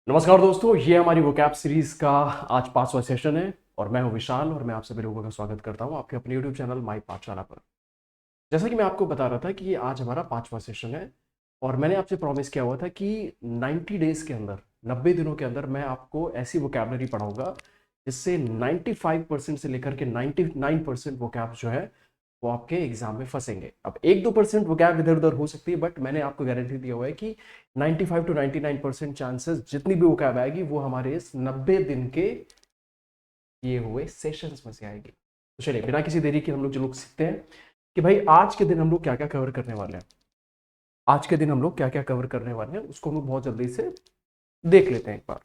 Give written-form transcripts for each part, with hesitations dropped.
नमस्कार दोस्तों, ये हमारी वोकैब सीरीज का आज 5वां सेशन है और मैं हूं विशाल और मैं आप सभी लोगों का स्वागत करता हूं आपके अपने यूट्यूब चैनल माई पाठशाला पर। जैसा कि मैं आपको बता रहा था कि ये आज हमारा 5वां सेशन है और मैंने आपसे प्रॉमिस किया हुआ था कि 90 डेज के अंदर, 90 दिनों के अंदर मैं आपको ऐसी वोकैबलरी पढ़ाऊंगा जिससे 95% से लेकर के 99% वोकैब जो है वो आपके एग्जाम में फंसेंगे। अब 1-2% वोकैब इधर उधर हो सकती है, बट मैंने आपको गारंटी दिया हुआ है कि 95 टू 99% चांसेस जितनी भी वोकैब आएगी वो हमारे इस 90 दिन के ये हुए सेशंस में से आएगी। तो चलिए बिना किसी देरी के हम लोग जो लोग सीखते हैं कि भाई आज के दिन हम लोग क्या क्या कवर करने वाले हैं। आज के दिन हम लोग क्या क्या कवर करने वाले हैं उसको हम लोग बहुत जल्दी से देख लेते हैं एक बार।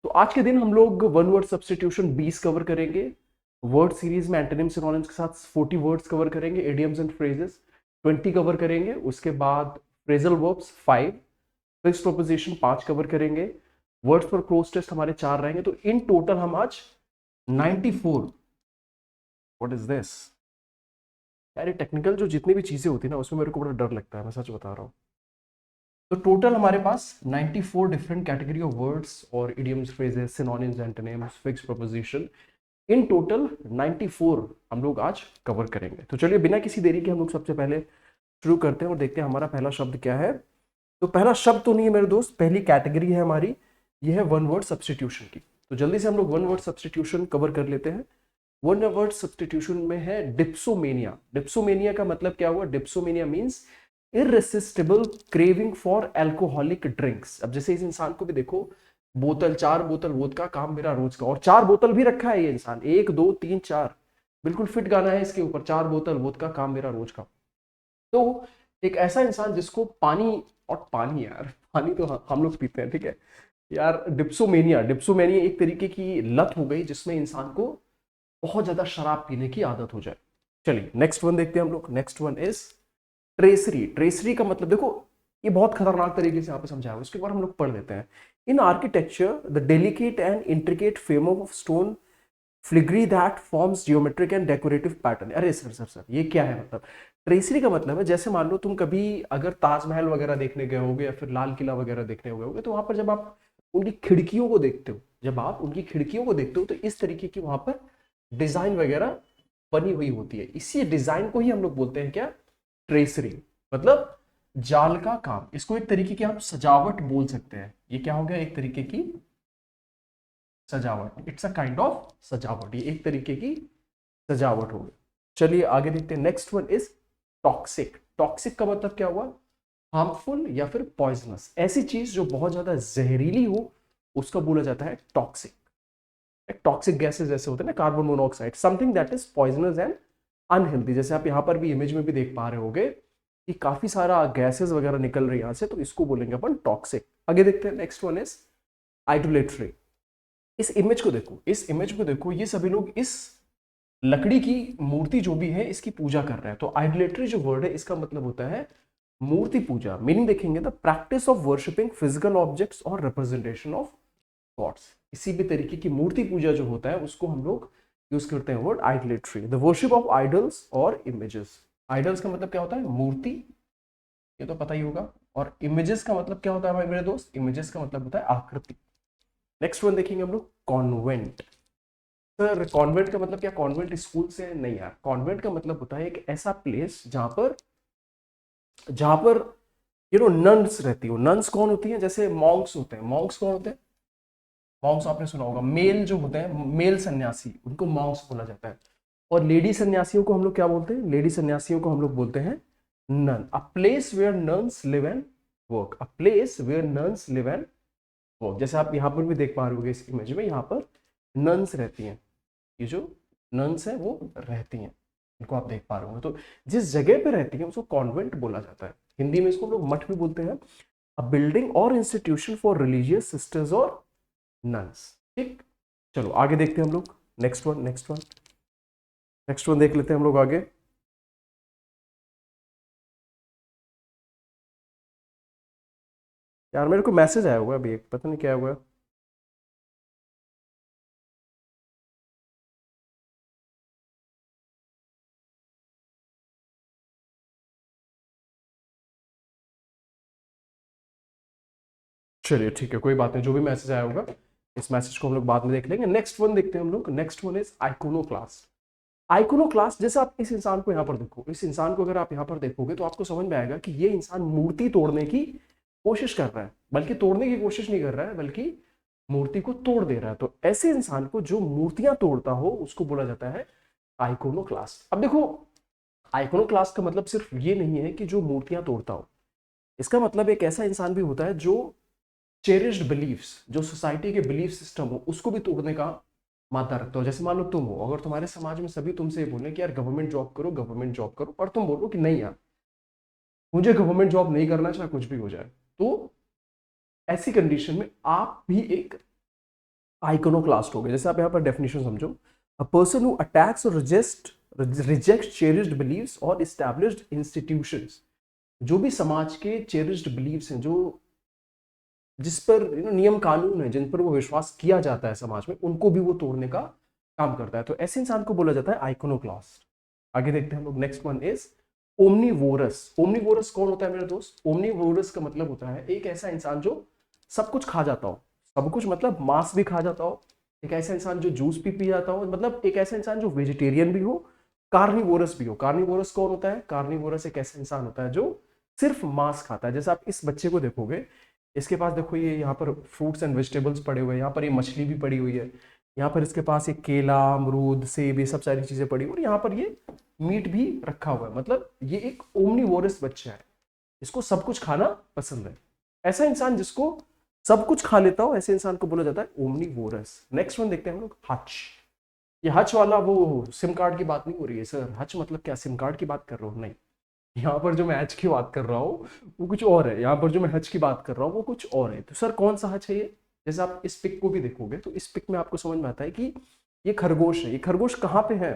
तो आज के दिन हम लोग वन वर्ड सब्सटीट्यूशन 20 कवर करेंगे। वर्ड सीरीज में एंटोनिम सिनोनिम्स के साथ 40 वर्ड्स कवर करेंगे। इडियम्स एंड फ्रेजेस 20 कवर करेंगे। उसके बाद phrasal verbs 5, fixed proposition 5 cover करेंगे। वर्ड्स पर क्लोज टेस्ट हमारे 4 रहेंगे। तो इन टोटल हम आज 94, व्हाट इज दिस यार, ये टेक्निकल जो जितनी भी चीजें होती है ना उसमें मेरे को बड़ा डर लगता है, मैं सच बता रहा हूँ। तो टोटल हमारे पास 94 डिफरेंट कैटेगरी ऑफ वर्ड्स और idioms, phrases, synonyms, antonyms, fixed proposition, in total 94 हम लोग आज कवर करेंगे। तो चलिए बिना किसी देरी के हम लोग सबसे पहले शुरू करते हैं और देखते हैं हमारा पहला शब्द क्या है। तो पहला शब्द तो नहीं है मेरे दोस्त, पहली कैटेगरी है हमारी, ये है वन वर्ड सब्सटीट्यूशन की। तो जल्दी से हम लोग वन वर्ड सब्सटीट्यूशन कवर कर लेते हैं। वन वर्ड सब्सटीट्यूशन में है डिप्सोमेनिया। डिप्सोमेनिया का मतलब क्या हुआ? Dipsomania means irresistible craving for alcoholic drinks. अब जैसे इस इंसान को भी देखो, बोतल, 4 बोतल वोदका काम मेरा रोज का, और 4 बोतल भी रखा है ये इंसान, 1 2 3 4, बिल्कुल फिट गाना है इसके ऊपर, 4 बोतल वोदका काम मेरा रोज का। तो एक ऐसा इंसान जिसको पानी, और पानी यार, पानी तो हम लोग पीते हैं, ठीक है यार। डिप्सोमेनिया, डिप्सोमेनिया एक तरीके की लत हो गई जिसमें इंसान को बहुत ज्यादा शराब पीने की आदत हो जाए। चलिए नेक्स्ट वन देखते हैं हम लोग। Next one is tracery. Tracery का मतलब देखो, ये बहुत खतरनाक तरीके से यहाँ पे समझाया हुआ है, उसके बाद हम लोग पढ़ लेते हैं। इन architecture the delicate and intricate frame of stone filigree that forms geometric and decorative pattern. अरे सर सर सर, ये क्या है? मतलब ट्रेसरी का मतलब है, जैसे मान लो तुम कभी अगर ताजमहल वगैरह देखने गए होगे या फिर लाल किला वगैरह देखने गए होगे, तो वहां पर जब आप उनकी खिड़कियों को देखते हो, जब आप उनकी खिड़कियों को देखते हो तो इस तरीके की वहां पर डिजाइन वगैरह बनी हुई होती है। इसी डिजाइन को ही हम लोग बोलते हैं क्या? ट्रेसरी। मतलब जाल का काम। इसको एक तरीके की आप सजावट बोल सकते हैं। ये क्या हो गया? एक तरीके की सजावट। इट्स अ काइंड ऑफ सजावट, ये एक तरीके की सजावट हो गई। चलिए आगे देखते हैं। Next one is toxic. Toxic का मतलब क्या हुआ? हार्मफुल या फिर पॉइजनस। ऐसी चीज जो बहुत ज्यादा जहरीली हो उसका बोला जाता है टॉक्सिक। टॉक्सिक गैसेस जैसे होते हैं ना, carbon monoxide, something that is poisonous and unhealthy. जैसे आप यहाँ पर भी इमेज में भी देख पा रहे होगे कि काफी सारा गैसेस वगैरह निकल रही है यहाँ से, तो इसको बोलेंगे अपन टॉक्सिक। आगे देखते हैं। Next one is idolatry. इस इमेज को देखो, इस इमेज को देखो, ये सभी लोग इस लकड़ी की मूर्ति जो भी है इसकी पूजा कर रहे हैं। तो आइडोलेट्री जो वर्ड है इसका मतलब होता है मूर्ति पूजा। मीनिंग देखेंगे, the practice of worshipping physical objects और रिप्रेजेंटेशन ऑफ गॉड्स। इसी भी तरीके की मूर्ति पूजा जो होता है उसको हम लोग यूज करते हैं word idolatry. The worship of idols और इमेजेस। आइडल्स का मतलब क्या होता है? मूर्ति, ये तो पता ही होगा। और इमेजेस का मतलब क्या होता है भाई मेरे दोस्त? इमेजेस का मतलब होता है आकृति। नेक्स्ट वन देखेंगे हम लोग, कॉन्वेंट। सर कॉन्वेंट का मतलब क्या? कॉन्वेंट स्कूल से नहीं यार। कॉन्वेंट का मतलब होता है एक ऐसा प्लेस जहां पर नन्स रहती हो। नन्स कौन होती है? जैसे मॉन्क्स होते हैं। मॉन्क्स कौन होते हैं? मॉन्क्स आपने सुना होगा, मेल जो होते हैं, मेल सन्यासी, उनको मॉन्क्स बोला जाता है। और लेडी सन्यासियों को हम लोग क्या बोलते हैं? लेडी सन्यासियों को हम लोग बोलते हैं nun. A place where nuns live and work. A place where nuns live and work. जैसे आप यहाँ पर भी देख पा रहे होगे इस इमेज में, यहाँ पर नन्स रहती हैं। ये जो नन्स है वो रहती हैं, इनको आप देख पा रहे होंगे। तो जिस जगह पे रहती है उसको कॉन्वेंट बोला जाता है। हिंदी में इसको हम लोग मठ भी बोलते हैं। अ बिल्डिंग और इंस्टीट्यूशन फॉर रिलीजियस सिस्टर्स और नन्स। ठीक, चलो आगे देखते हैं हम लोग। Next one, next one, next one देख लेते हैं हम लोग आगे। यार मेरे को मैसेज आया हुआ है अभी एक, पता नहीं क्या हुआ है। चलिए ठीक है, कोई बात नहीं, जो भी मैसेज आया होगा इस मैसेज को हम लोग बाद में देख लेंगे। नेक्स्ट वन देखते हैं हम लोग। Next one is iconoclast. Iconoclast, जैसे आप इस इंसान को यहाँ पर देखो, इस इंसान को अगर आप यहाँ पर देखोगे तो आपको समझ में आएगा कि ये इंसान मूर्ति तोड़ने की कोशिश कर रहा है, बल्कि तोड़ने की कोशिश नहीं कर रहा है बल्कि मूर्ति को तोड़ दे रहा है। तो ऐसे इंसान को जो मूर्तियां तोड़ता हो उसको बोला जाता है आइकोनोक्लास्ट। अब देखो, आइकोनोक्लास्ट का मतलब सिर्फ ये नहीं है कि जो मूर्तियां तोड़ता हो, इसका मतलब एक ऐसा इंसान भी होता है जो चेरिश्ड बिलीफ्स, जो सोसाइटी के बिलीफ सिस्टम हो, उसको भी तोड़ने का मादा रखता हो। जैसे मान लो तुम हो, अगर तुम्हारे समाज में सभी तुमसे बोले कि यार गवर्नमेंट जॉब करो, गवर्नमेंट जॉब करो, और तुम बोलो कि नहीं यार मुझे गवर्नमेंट जॉब नहीं करना, चाहे कुछ भी हो जाए, तो ऐसी कंडीशन में आप भी एक आइकोनोक्लास्ट हो गए। जैसे आप यहाँ पर डेफिनेशन समझो, अ पर्सन हु अटैक्स और रिजेक्ट चेरिश्ड बिलीव्स और एस्टैब्लिश्ड इंस्टीट्यूशंस। जो भी समाज के चेरिश्ड बिलीव्स हैं, जो जिस पर नियम कानून है, जिन पर वो विश्वास किया जाता है समाज में, उनको भी वो तोड़ने का काम करता है। तो ऐसे इंसान को बोला जाता है आइकोनोक्लास्ट। आगे देखते हैं हम लोग। Next one is omnivorous. Omnivorous कौन होता है मेरे दोस्त? ओमनीवोरस का मतलब होता है एक ऐसा इंसान जो सब कुछ खा जाता हो। सब कुछ मतलब मांस भी खा जाता हो, एक ऐसा इंसान जो जूस भी पी जाता हो, मतलब एक ऐसा इंसान जो वेजिटेरियन भी हो, कार्निवोरस भी हो। कार्निवोरस कौन होता है? कार्निवोरस एक ऐसा इंसान होता है जो सिर्फ मांस खाता है। जैसे आप इस बच्चे को देखोगे, इसके पास देखो ये यहाँ पर फ्रूट्स एंड वेजिटेबल्स पड़े हुए हैं, यहाँ पर ये मछली भी पड़ी हुई है, यहाँ पर इसके पास ये केला, अमरूद, सेब, ये सब सारी चीजें पड़ी हुई, और यहाँ पर ये मीट भी रखा हुआ है। मतलब ये एक ओमनीवोरस बच्चा है, इसको सब कुछ खाना पसंद है। ऐसा इंसान जिसको सब कुछ खा लेता हो, ऐसे इंसान को बोला जाता है ओमनीवोरस। नेक्स्ट वन देखते हैं हम लोग, हच। ये हच वाला वो सिम कार्ड की बात नहीं हो रही है सर, हच मतलब क्या सिम कार्ड की बात कर रहा हूँ? नहीं, यहाँ पर जो मैं हज की बात कर रहा हूँ वो कुछ और है, यहाँ पर जो मैं हज की बात कर रहा हूँ वो कुछ और है। तो सर कौन सा हज है ये? जैसे आप इस पिक को भी देखोगे तो इस पिक में आपको समझ में आता है कि ये खरगोश है। ये खरगोश कहाँ पे है?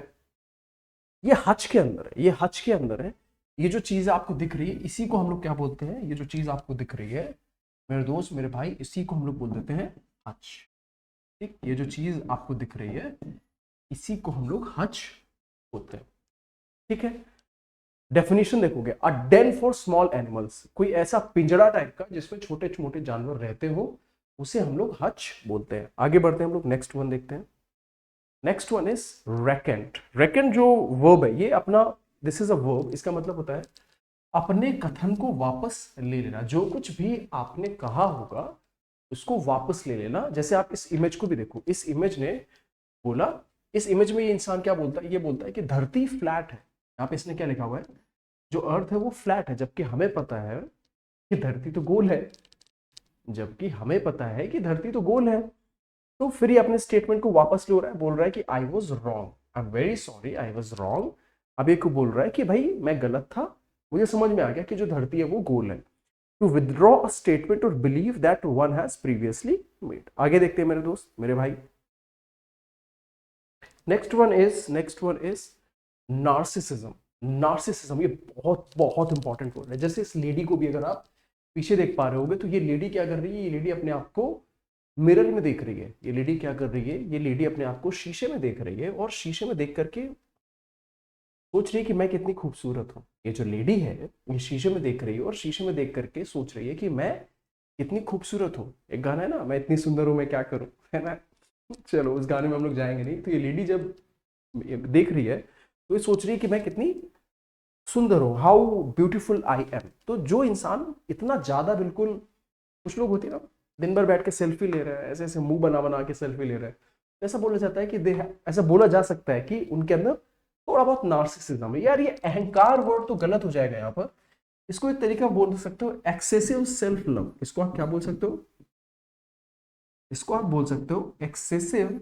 ये हज के अंदर है, ये हज के अंदर है। ये जो चीज आपको दिख रही है इसी को हम लोग क्या बोलते हैं? ये जो चीज आपको दिख रही है मेरे दोस्त, मेरे भाई, इसी को हम लोग बोल देते हैं हज। ठीक, ये जो चीज आपको दिख रही है इसी को हम लोग हज बोलते हैं। ठीक है, डेफिनेशन देखोगे, अ डेन फॉर स्मॉल एनिमल्स, कोई ऐसा पिंजरा टाइप का जिसमें छोटे छोटे जानवर रहते हो, उसे हम लोग हच बोलते हैं। आगे बढ़ते हैं हम लोग, नेक्स्ट वन देखते हैं। Next one is recant. Recant जो वर्ब है ये अपना, दिस इज अ वर्ब, इसका मतलब होता है अपने कथन को वापस ले लेना। जो कुछ भी आपने कहा होगा उसको वापस ले लेना। जैसे आप इस इमेज को भी देखो, इस इमेज ने बोला, इस इमेज में ये इंसान क्या बोलता है? ये बोलता है कि धरती फ्लैट है। यहाँ पे इसने क्या लिखा हुआ है? जो अर्थ है वो फ्लैट है, जबकि हमें पता है कि धरती तो गोल है। जबकि हमें पता है कि धरती तो गोल है। तो फिर ये अपने स्टेटमेंट को वापस ले रहा है, बोल रहा है कि I was wrong, I am very sorry, I was wrong. अब एक को बोल रहा है कि भाई मैं गलत था, मुझे समझ में आ गया कि जो धरती है वो गोल है। टू विदड्रॉ अ स्टेटमेंट और believe that one has previously made. आगे देखते हैं मेरे दोस्त, मेरे भाई। Next one is narcissism. Narcissism ये बहुत बहुत इंपॉर्टेंट वर्ड है। जैसे इस लेडी को भी अगर आप पीछे देख पा रहे होगे तो ये लेडी क्या कर रही है? ये लेडी अपने आप को मिरर में देख रही है। ये लेडी क्या कर रही है? ये लेडी अपने आप को शीशे में देख रही है, और शीशे में देख करके सोच रही है कि मैं कितनी खूबसूरत हूँ। ये जो लेडी है ये शीशे में देख रही है, और शीशे में देख करके सोच रही है कि मैं कितनी खूबसूरत हूँ। एक गाना है ना, मैं इतनी सुंदर हूँ मैं क्या करूँ, है ना? चलो उस गाने में हम लोग जाएंगे नहीं। तो ये लेडी जब देख रही है तो ये सोच रही है कि मैं कितनी सुंदर हूँ, हाउ ब्यूटीफुल आई एम। तो जो इंसान इतना ज्यादा, बिल्कुल, कुछ लोग होते हैं ना दिन भर बैठ के सेल्फी ले रहे हैं, ऐसे ऐसे मुंह बना बना के सेल्फी ले रहे हैं, ऐसा बोला जाता है कि ऐसा बोला जा सकता है कि उनके अंदर थोड़ा बहुत नार्सिसिज्म है। यार ये अहंकार वर्ड तो गलत हो जाएगा यहाँ पर। इसको एक तरीका बोल सकते हो एक्सेसिव सेल्फ लव। इसको आप क्या बोल सकते हो? इसको आप बोल सकते हो एक्सेसिव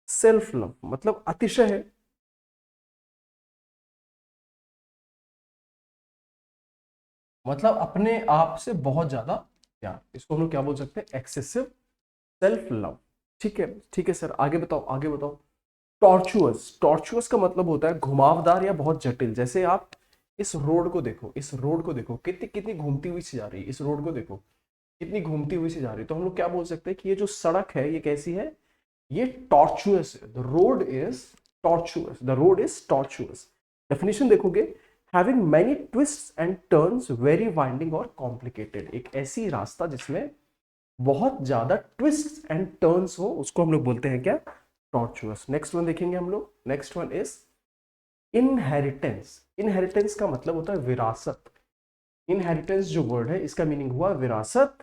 सेल्फ लव, मतलब अतिशय है, मतलब अपने आप से बहुत ज्यादा प्यार। इसको हम लोग क्या बोल सकते हैं? Excessive self love. ठीक है, ठीक है सर, आगे बताओ, आगे बताओ। टॉर्चुअस। टॉर्चुअस का मतलब होता है घुमावदार या बहुत जटिल। जैसे आप इस रोड को देखो, इस रोड को देखो, कितनी कितनी घूमती हुई सी जा रही है। इस रोड को देखो कितनी घूमती हुई सी जा रही है। तो हम लोग क्या बोल सकते हैं कि ये जो सड़क है ये कैसी है? ये टॉर्चुअस है। The road is tortuous, the road is tortuous. Definition देखोगे, having many twist and turns, very winding और कॉम्प्लिकेटेड। एक ऐसी रास्ता जिसमें बहुत ज्यादा ट्विस्ट एंड टर्न्स हो, उसको हम लोग बोलते हैं क्या? टॉर्चुअस। नेक्स्ट वन देखेंगे हम लोग। Next one is inheritance. Inheritance का मतलब होता है विरासत। इनहेरिटेंस जो वर्ड है इसका मीनिंग हुआ विरासत,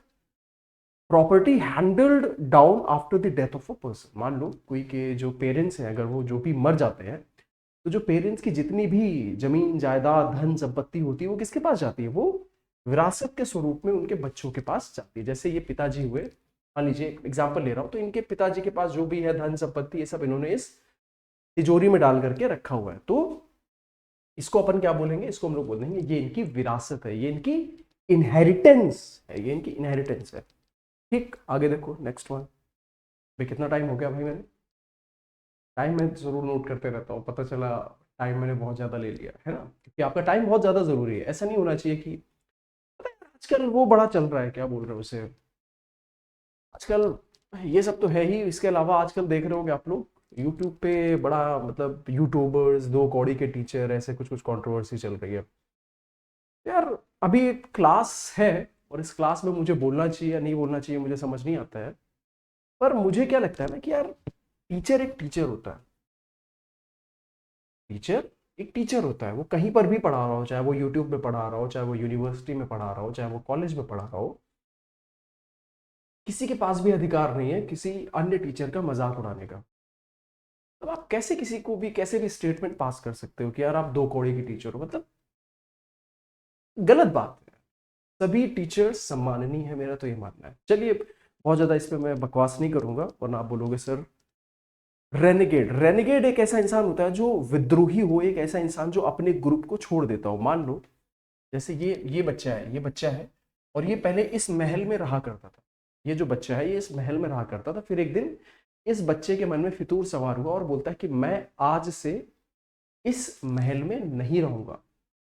property handled down after the death of a person. मान लो कोई के जो पेरेंट्स हैं, अगर वो जो भी मर जाते हैं, तो जो पेरेंट्स की जितनी भी जमीन जायदाद धन संपत्ति होती है वो किसके पास जाती है? वो विरासत के स्वरूप में उनके बच्चों के पास जाती है। जैसे ये पिताजी हुए, मान लीजिए एग्जाम्पल ले रहा हूं, तो इनके पिताजी के पास जो भी है धन संपत्ति ये सब इन्होंने इस तिजोरी में डाल करके रखा हुआ है, तो इसको अपन क्या बोलेंगे? इसको हम लोग बोल देंगे ये इनकी विरासत है, ये इनकी इनहेरिटेंस है, ये इनकी इनहेरिटेंस है। ठीक, आगे देखो नेक्स्ट वन। भाई कितना टाइम हो गया भाई? मैंने टाइम मैं जरूर नोट करते रहता हूँ, पता चला टाइम मैंने बहुत ज़्यादा ले लिया है ना, क्योंकि आपका टाइम बहुत ज़्यादा ज़रूरी है। ऐसा नहीं होना चाहिए कि पता है आजकल वो बड़ा चल रहा है, क्या बोल रहे हो उसे, आजकल ये सब तो है ही, इसके अलावा आजकल देख रहे होगे आप लोग यूट्यूब पे बड़ा मतलब यूट्यूबर्स, दो कौड़ी के टीचर, ऐसे कुछ कुछ कंट्रोवर्सी चल रही है। यार अभी एक क्लास है और इस क्लास में मुझे बोलना चाहिए या नहीं बोलना चाहिए मुझे समझ नहीं आता है, पर मुझे क्या लगता है ना कि यार टीचर एक टीचर होता है। टीचर एक टीचर होता है, वो कहीं पर भी पढ़ा रहा हो, चाहे वो यूट्यूब पे पढ़ा रहा हो, चाहे वो यूनिवर्सिटी में पढ़ा रहा हो, चाहे वो कॉलेज में पढ़ा रहा हो, किसी के पास भी अधिकार नहीं है किसी अन्य टीचर का मजाक उड़ाने का। अब आप कैसे किसी को भी कैसे भी स्टेटमेंट पास कर सकते हो कि यार आप दो कौड़ी की टीचर हो? मतलब गलत बात है। सभी टीचर्स सम्माननीय है, मेरा तो ये मानना है। चलिए बहुत ज्यादा इस पे मैं बकवास नहीं करूंगा वरना आप बोलोगे सर। रेनिगेड, रेनिगेड एक ऐसा इंसान होता है जो विद्रोही हो, एक ऐसा इंसान जो अपने ग्रुप को छोड़ देता हो। मान लो जैसे ये बच्चा है, ये बच्चा है और ये पहले इस महल में रहा करता था। ये जो बच्चा है ये इस महल में रहा करता था, फिर एक दिन इस बच्चे के मन में फितूर सवार हुआ और बोलता है कि मैं आज से इस महल में नहीं रहूंगा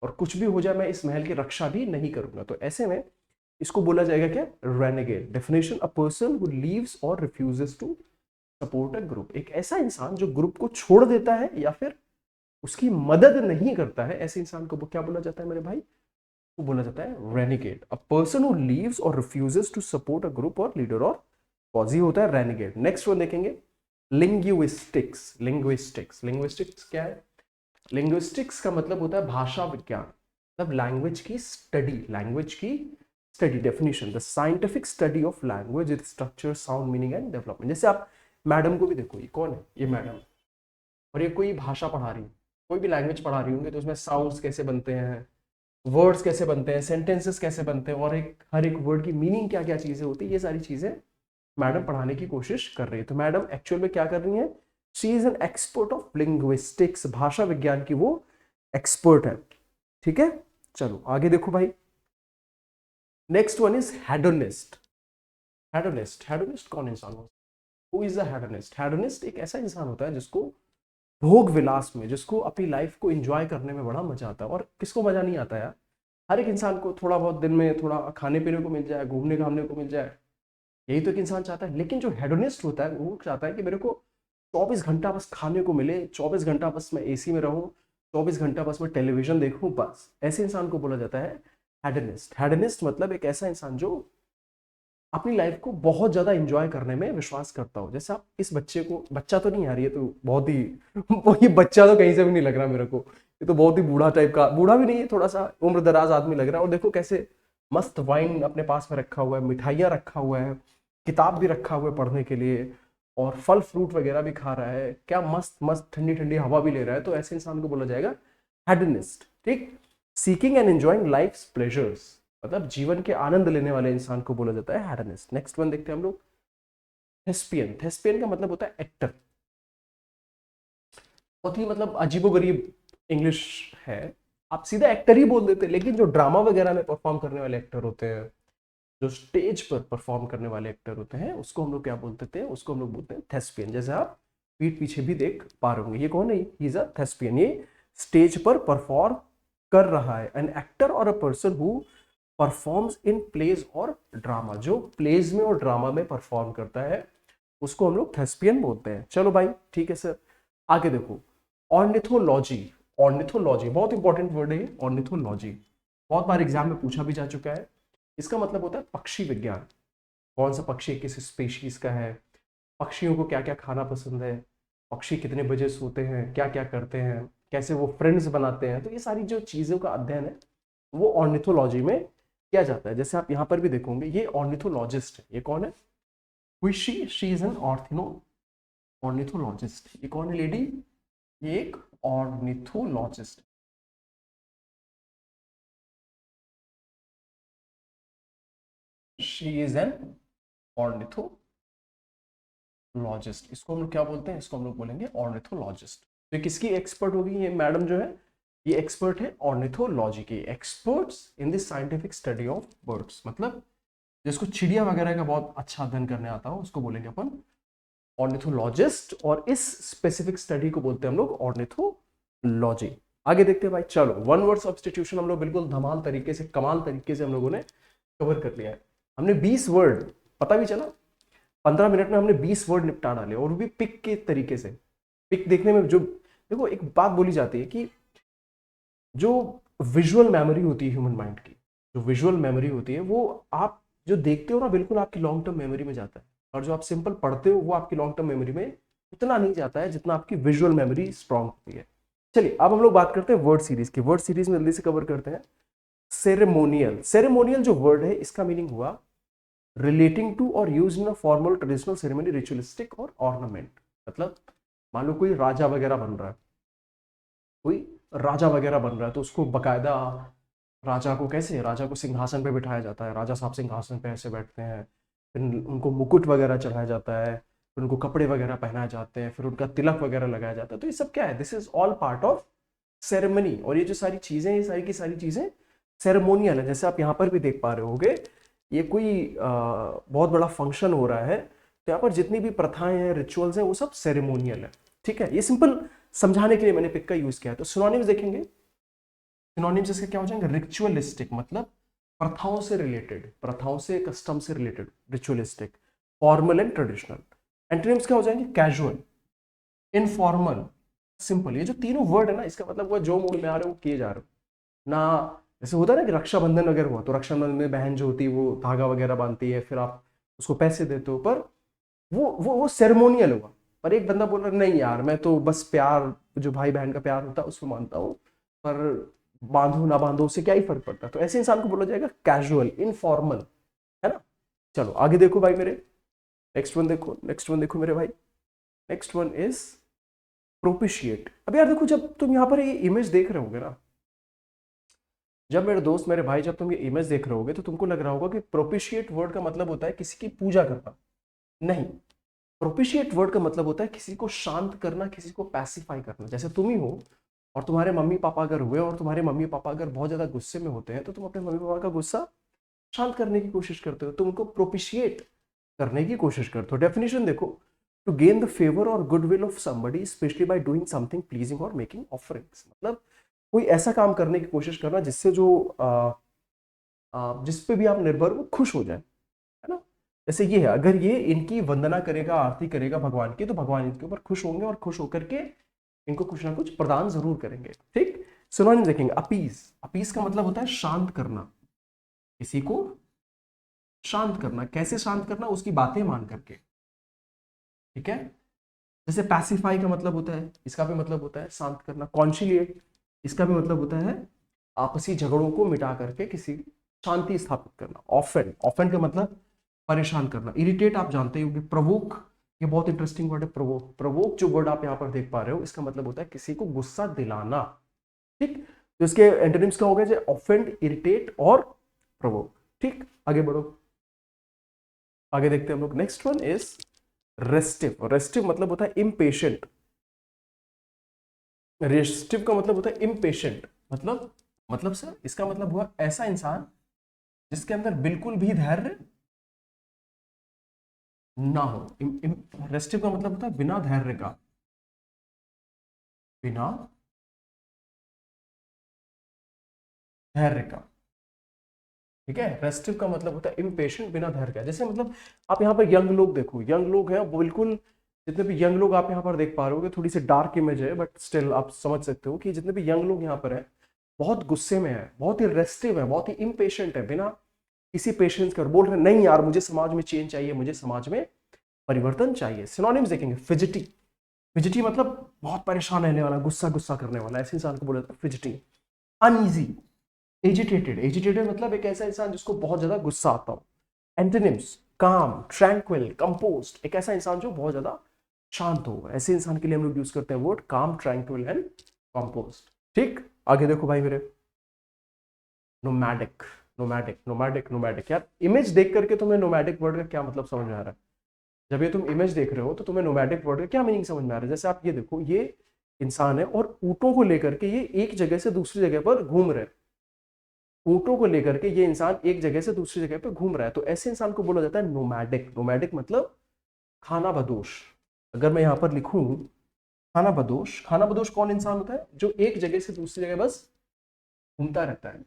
और कुछ भी हो जाए मैं इस महल की रक्षा भी नहीं करूंगा। तो ऐसे में इसको बोला जाएगा क्या? Renegade. Definition, a person who leaves और refuses to support a group. एक ऐसा इंसान जो ग्रुप को छोड़ देता है या फिर उसकी मदद नहीं करता है, ऐसे इंसान को क्या बोला जाता है मेरे भाई? वो बोला जाता है renegade. A person who leaves और refuses to support a group और लीडर और कॉज होता है रेनिगेड। नेक्स्ट वन देखेंगे, लिंग्विस्टिक्स। लिंग्विस्टिक्स, लिंग्विस्टिक्स क्या है? लिंग्विस्टिक्स का मतलब होता है भाषा विज्ञान, मतलब लैंग्वेज की स्टडी, लैंग्वेज की study. Definition, the scientific study of language, it structure, sound, meaning and development. जैसे आप मैडम को भी देखो, ये कौन है? ये मैडम, और ये कोई भाषा पढ़ा रही है, कोई भी लैंग्वेज पढ़ा रही होंगे, तो उसमें साउंड्स कैसे बनते हैं, वर्ड्स कैसे बनते हैं, सेंटेंसेस कैसे बनते हैं, और एक हर एक वर्ड की मीनिंग क्या क्या चीजें होती है, ये सारी चीजें मैडम पढ़ाने की कोशिश कर रही है। तो मैडम एक्चुअल में क्या कर रही है? She is an expert of linguistics, भाषा विज्ञान की वो एक्सपर्ट है। ठीक है, चलो आगे देखो भाई। Next one is hedonist. Hedonist, hedonist कौन इंसान होता है? Who is a hedonist? Hedonist एक ऐसा इंसान होता है जिसको भोग विलास में, जिसको अपनी लाइफ को एंजॉय करने में बड़ा मजा आता है। और किसको मजा नहीं आता यार? हर एक इंसान को थोड़ा बहुत दिन में थोड़ा खाने पीने को मिल जाए, घूमने घामने को मिल जाए, यही तो एक इंसान चाहता है। लेकिन जो हेडोनिस्ट होता है वो चाहता है कि मेरे को 24 घंटा बस खाने को मिले, 24 घंटा बस मैं एसी में रहूं, 24 घंटा बस मैं टेलीविजन देखूं, बस। ऐसे इंसान को बोला जाता है हेडोनिस्ट। हेडोनिस्ट मतलब एक ऐसा इंसान जो अपनी लाइफ को बहुत ज्यादा इंजॉय करने में विश्वास करता हो। जैसे आप इस बच्चे को, बच्चा तो नहीं, आ रही है तो बहुत ही ये बच्चा तो कहीं से भी नहीं लग रहा मेरे को, ये तो बहुत ही बूढ़ा टाइप का, बूढ़ा भी नहीं है, थोड़ा सा उम्र दराज आदमी लग रहा है। और देखो कैसे मस्त वाइन अपने पास में रखा हुआ है, मिठाइयाँ रखा हुआ है, किताब भी रखा हुआ है पढ़ने के लिए, और फल फ्रूट वगैरह भी खा रहा है, क्या मस्त मस्त ठंडी ठंडी हवा भी ले रहा है। तो ऐसे इंसान को बोला जाएगा हेडनिस्ट। ठीक, seeking and enjoying life's pleasures, मतलब जीवन के आनंद लेने वाले इंसान को बोला जाता है हेडनिस्ट। नेक्स्ट वन देखते हैं हम लोग, थेस्पियन। थेस्पियन का मतलब होता है एक्टर। बहुत ही मतलब अजीबोगरीब इंग्लिश है, आप सीधा एक्टर ही बोल देते हैं, लेकिन जो ड्रामा वगैरह में परफॉर्म करने वाले एक्टर होते हैं, जो स्टेज पर परफॉर्म करने वाले एक्टर होते हैं, उसको हम लोग क्या बोलते थे? उसको हम लोग बोलते हैं थेस्पियन। जैसे आप पीठ पीछे भी देख पा रहे होंगे, ये कौन है? He is a thespian. ये स्टेज पर परफॉर्म कर रहा है। एन एक्टर और a person who performs in plays और ड्रामा, जो प्लेज में और ड्रामा में परफॉर्म करता है उसको हम लोग थेस्पियन बोलते हैं। चलो भाई ठीक है सर, आगे देखो, ऑर्निथोलॉजी। ऑर्निथोलॉजी, बहुत इंपॉर्टेंट वर्ड है ये ऑर्निथोलॉजी, बहुत बार एग्जाम में पूछा भी जा चुका है। इसका मतलब होता है पक्षी विज्ञान, कौन सा पक्षी किस स्पेशीज का है, पक्षियों को क्या क्या खाना पसंद है, पक्षी कितने बजे सोते हैं, क्या क्या करते हैं, कैसे वो फ्रेंड्स बनाते हैं, तो ये सारी जो चीज़ों का अध्ययन है वो ऑर्निथोलॉजी में किया जाता है। जैसे आप यहाँ पर भी देखोगे ये ऑर्निथोलॉजिस्ट है, ये कौन है, शी इज एन ऑर्निथोलॉजिस्ट। ये कौन है लेडी, ये एक ornithologist. She is an ornithologist. इसको हम लोग क्या बोलते हैं, इसको हम लोग बोलेंगे ऑर्निथोलॉजिस्ट। तो किसकी एक्सपर्ट होगी ये मैडम जो है, ये एक्सपर्ट है ऑर्निथोलॉजी की, experts in the scientific study of birds, मतलब जिसको चिड़िया वगैरह का बहुत अच्छा अध्ययन करने आता हो उसको बोलेंगे अपन ऑर्निथोलॉजिस्ट, और इस स्पेसिफिक स्टडी को बोलते हैं हम लोग ऑर्निथोलॉजी। आगे देखते हैं भाई, चलो वन वर्ड सब्स्टिट्यूशन हम लोग बिल्कुल धमाल तरीके से, कमाल तरीके से हम लोगों ने कवर कर लिया है। हमने 20 वर्ड, पता भी चला 15 मिनट में हमने 20 वर्ड निपटा डाले, और भी पिक के तरीके से। पिक देखने में जो, देखो एक बात बोली जाती है कि जो विजुअल मेमोरी होती है ह्यूमन माइंड की, जो विजुअल मेमोरी होती है वो आप जो देखते हो ना बिल्कुल आपकी लॉन्ग टर्म मेमोरी में जाता है, और जो आप सिंपल पढ़ते हो वो आपकी लॉन्ग टर्म मेमोरी में उतना नहीं जाता है जितना आपकी विजुअल मेमोरी स्ट्रांग होती है। चलिए अब हम लोग बात करते हैं वर्ड सीरीज की। वर्ड सीरीज में जल्दी से कवर करते हैं। सेरेमोनियल, सेरेमोनियल जो वर्ड है इसका मीनिंग हुआ रिलेटिंग टू और use in a formal traditional ceremony, ritualistic और ऑर्नामेंट। मतलब मान लो कोई राजा वगैरह बन रहा है, कोई राजा वगैरह बन रहा है तो उसको बकायदा राजा को कैसे, राजा को सिंहासन पे बिठाया जाता है, राजा साहब सिंहासन पे ऐसे बैठते हैं, फिर उनको मुकुट वगैरह चढ़ाया जाता है, फिर उनको कपड़े वगैरह पहनाए जाते हैं, फिर उनका तिलक वगैरह लगाया जाता है। तो ये सब क्या है, this is all part of ceremony. और ये जो सारी चीजें, ये सारी की सारी चीजें सेरेमोनियल है। जैसे आप यहाँ पर भी देख पा रहे होगे, ये कोई बहुत बड़ा फंक्शन हो रहा है, तो यहाँ पर जितनी भी प्रथाएं हैं, रिचुअल्स हैं, वो सब सेरेमोनियल है। ठीक है, ये सिंपल समझाने के लिए मैंने पिक का यूज किया है। तो सिनोनिम्स देखेंगे, सिनोनिम्स इसके क्या हो जाएंगे, रिचुअलिस्टिक मतलब प्रथाओं से रिलेटेड, प्रथाओं से, कस्टम से related, ritualistic, formal and traditional. Antonyms क्या हो जाएंगे, कैजुअल, इनफॉर्मल, सिंपल। ये जो तीनों वर्ड है ना, इसका मतलब वो जो मूड में आ रहे हो वो किए जा रहे हो ना। जैसे होता है ना कि रक्षाबंधन वगैरह हुआ तो रक्षाबंधन में बहन जो होती है वो धागा वगैरह बांधती है, फिर आप उसको पैसे देते हो, पर वो सेरेमोनियल हुआ। पर एक बंदा बोल रहा नहीं यार मैं तो बस प्यार, जो भाई बहन का प्यार होता है उसको मानता हूँ, पर बांधो ना बांधो उससे क्या ही फर्क पड़ता है। तो ऐसे इंसान को बोला जाएगा कैजुअल, इनफॉर्मल, है ना। चलो आगे देखो भाई मेरे, नेक्स्ट वन देखो, नेक्स्ट वन देखो मेरे भाई, नेक्स्ट वन इज प्रोपिशिएट। अब यार देखो, जब तुम यहाँ पर ये इमेज देख रहे होगे ना, जब मेरे दोस्त, मेरे भाई, जब तुम ये इमेज देख रहे होगे तो तुमको लग रहा होगा कि प्रोपिशिएट वर्ड का मतलब होता है किसी की पूजा करना। नहीं, प्रोपिशिएट वर्ड का मतलब होता है किसी को शांत करना, किसी को पैसिफाई करना। जैसे तुम ही हो और तुम्हारे मम्मी पापा अगर हुए, और तुम्हारे मम्मी पापा अगर बहुत ज्यादा गुस्से में होते हैं, तो तुम अपने मम्मी पापा का गुस्सा शांत करने की कोशिश करते हो, तुम उनको प्रोपिशिएट करने की कोशिश करते हो। डेफिनेशन देखो, टू गेन द फेवर और goodwill of somebody specially by doing something pleasing और मेकिंग ऑफरिंग्स। मतलब कोई ऐसा काम करने की कोशिश करना जिससे जो जिस पे भी आप निर्भर हो खुश हो जाए, है ना। जैसे ये है, अगर ये इनकी वंदना करेगा, आरती करेगा भगवान की, तो भगवान इनके ऊपर खुश होंगे और खुश होकर के इनको कुछ ना कुछ प्रदान जरूर करेंगे। ठीक, सिनोनिम देखेंगे, अपीज। अपीज का मतलब होता है शांत करना, किसी को शांत करना। कैसे शांत करना, उसकी बातें मान करके। ठीक है, जैसे पैसिफाई का मतलब होता है, इसका भी मतलब होता है शांत करना। कॉन्शिलिएट, इसका भी मतलब होता है आपसी झगड़ों को मिटा करके किसी शांति स्थापित करना। ऑफेंड, ऑफेंड का मतलब परेशान करना। इरिटेट आप जानते ही होंगे। प्रोवोक, ये बहुत इंटरेस्टिंग वर्ड है, प्रोवोक। प्रोवोक जो वर्ड आप यहाँ पर देख पा रहे हो, इसका मतलब होता है किसी को गुस्सा दिलाना। ठीक, तो इसके एंटोनिम्स क्या हो गए, ऑफेंड, इरिटेट और प्रोवोक। ठीक, आगे बढ़ो, आगे देखते हैं हम लोग। Next one is restive. Restive मतलब होता है इम्पेशेंट। रेस्टिव का मतलब होता है इम्पेशेंट, मतलब सर इसका मतलब हुआ ऐसा इंसान जिसके अंदर बिल्कुल भी धैर्य ना हो। रेस्टिव का मतलब होता है बिना धैर्य का, बिना धैर्य का। ठीक है, रेस्टिव का मतलब होता है इम्पेशेंट, बिना धैर्य का। जैसे मतलब आप यहाँ पर यंग लोग देखो, यंग लोग हैं वो बिल्कुल जितने भी यंग लोग आप यहाँ पर देख पा रहे हो, थोड़ी सी डार्क इमेज है बट स्टिल आप समझ सकते हो कि जितने भी यंग लोग यहाँ पर हैं बहुत गुस्से में है, बहुत ही रेस्टिव है, बहुत ही इम्पेशेंट है, बिना किसी पेशेंस कर बोल रहे नहीं यार मुझे समाज में चेंज चाहिए, मुझे समाज में परिवर्तन चाहिए। सिनोनिम्स देखेंगे, फिजिटी। फिजिटी मतलब बहुत परेशान रहने वाला, गुस्सा गुस्सा करने वाला, ऐसे इंसान को बोला जाता है फिजिटी। Uneasy, agitated. एजिटेटेड मतलब एक ऐसा इंसान जिसको बहुत ज्यादा गुस्सा आता हो। एंटोनिम्स, काम, ट्रैंक्विल, कंपोज्ड, एक ऐसा इंसान जो बहुत ज्यादा शांत हो। ऐसे इंसान के लिए हम लोग यूज करते हैं वर्ड काम, ट्रैंक्विल एंड कंपोज्ड। ठीक, आगे देखो भाई मेरे, नोमैडिक। नोमैडिक नोमैडिक नोमैडिक, यार इमेज देख करके तुम्हें नोमैडिक वर्ड का क्या मतलब समझ में आ रहा है? जब ये तुम इमेज देख रहे हो तो तुम्हें नोमैडिक वर्ड का क्या मीनिंग समझ में आ रहा है? जैसे आप ये देखो, ये इंसान है और ऊँटों को लेकर के ये एक जगह से दूसरी जगह पर घूम रहे हैं। ऊँटों को लेकर के ये इंसान एक जगह से दूसरी जगह पर घूम रहा है, तो ऐसे इंसान को बोला जाता है नोमैडिक। नोमैडिक मतलब खाना बदोश। अगर मैं यहाँ पर लिखूं खाना बदोश, खाना बदोश कौन इंसान होता है? जो एक जगह से दूसरी जगह बस घूमता रहता है,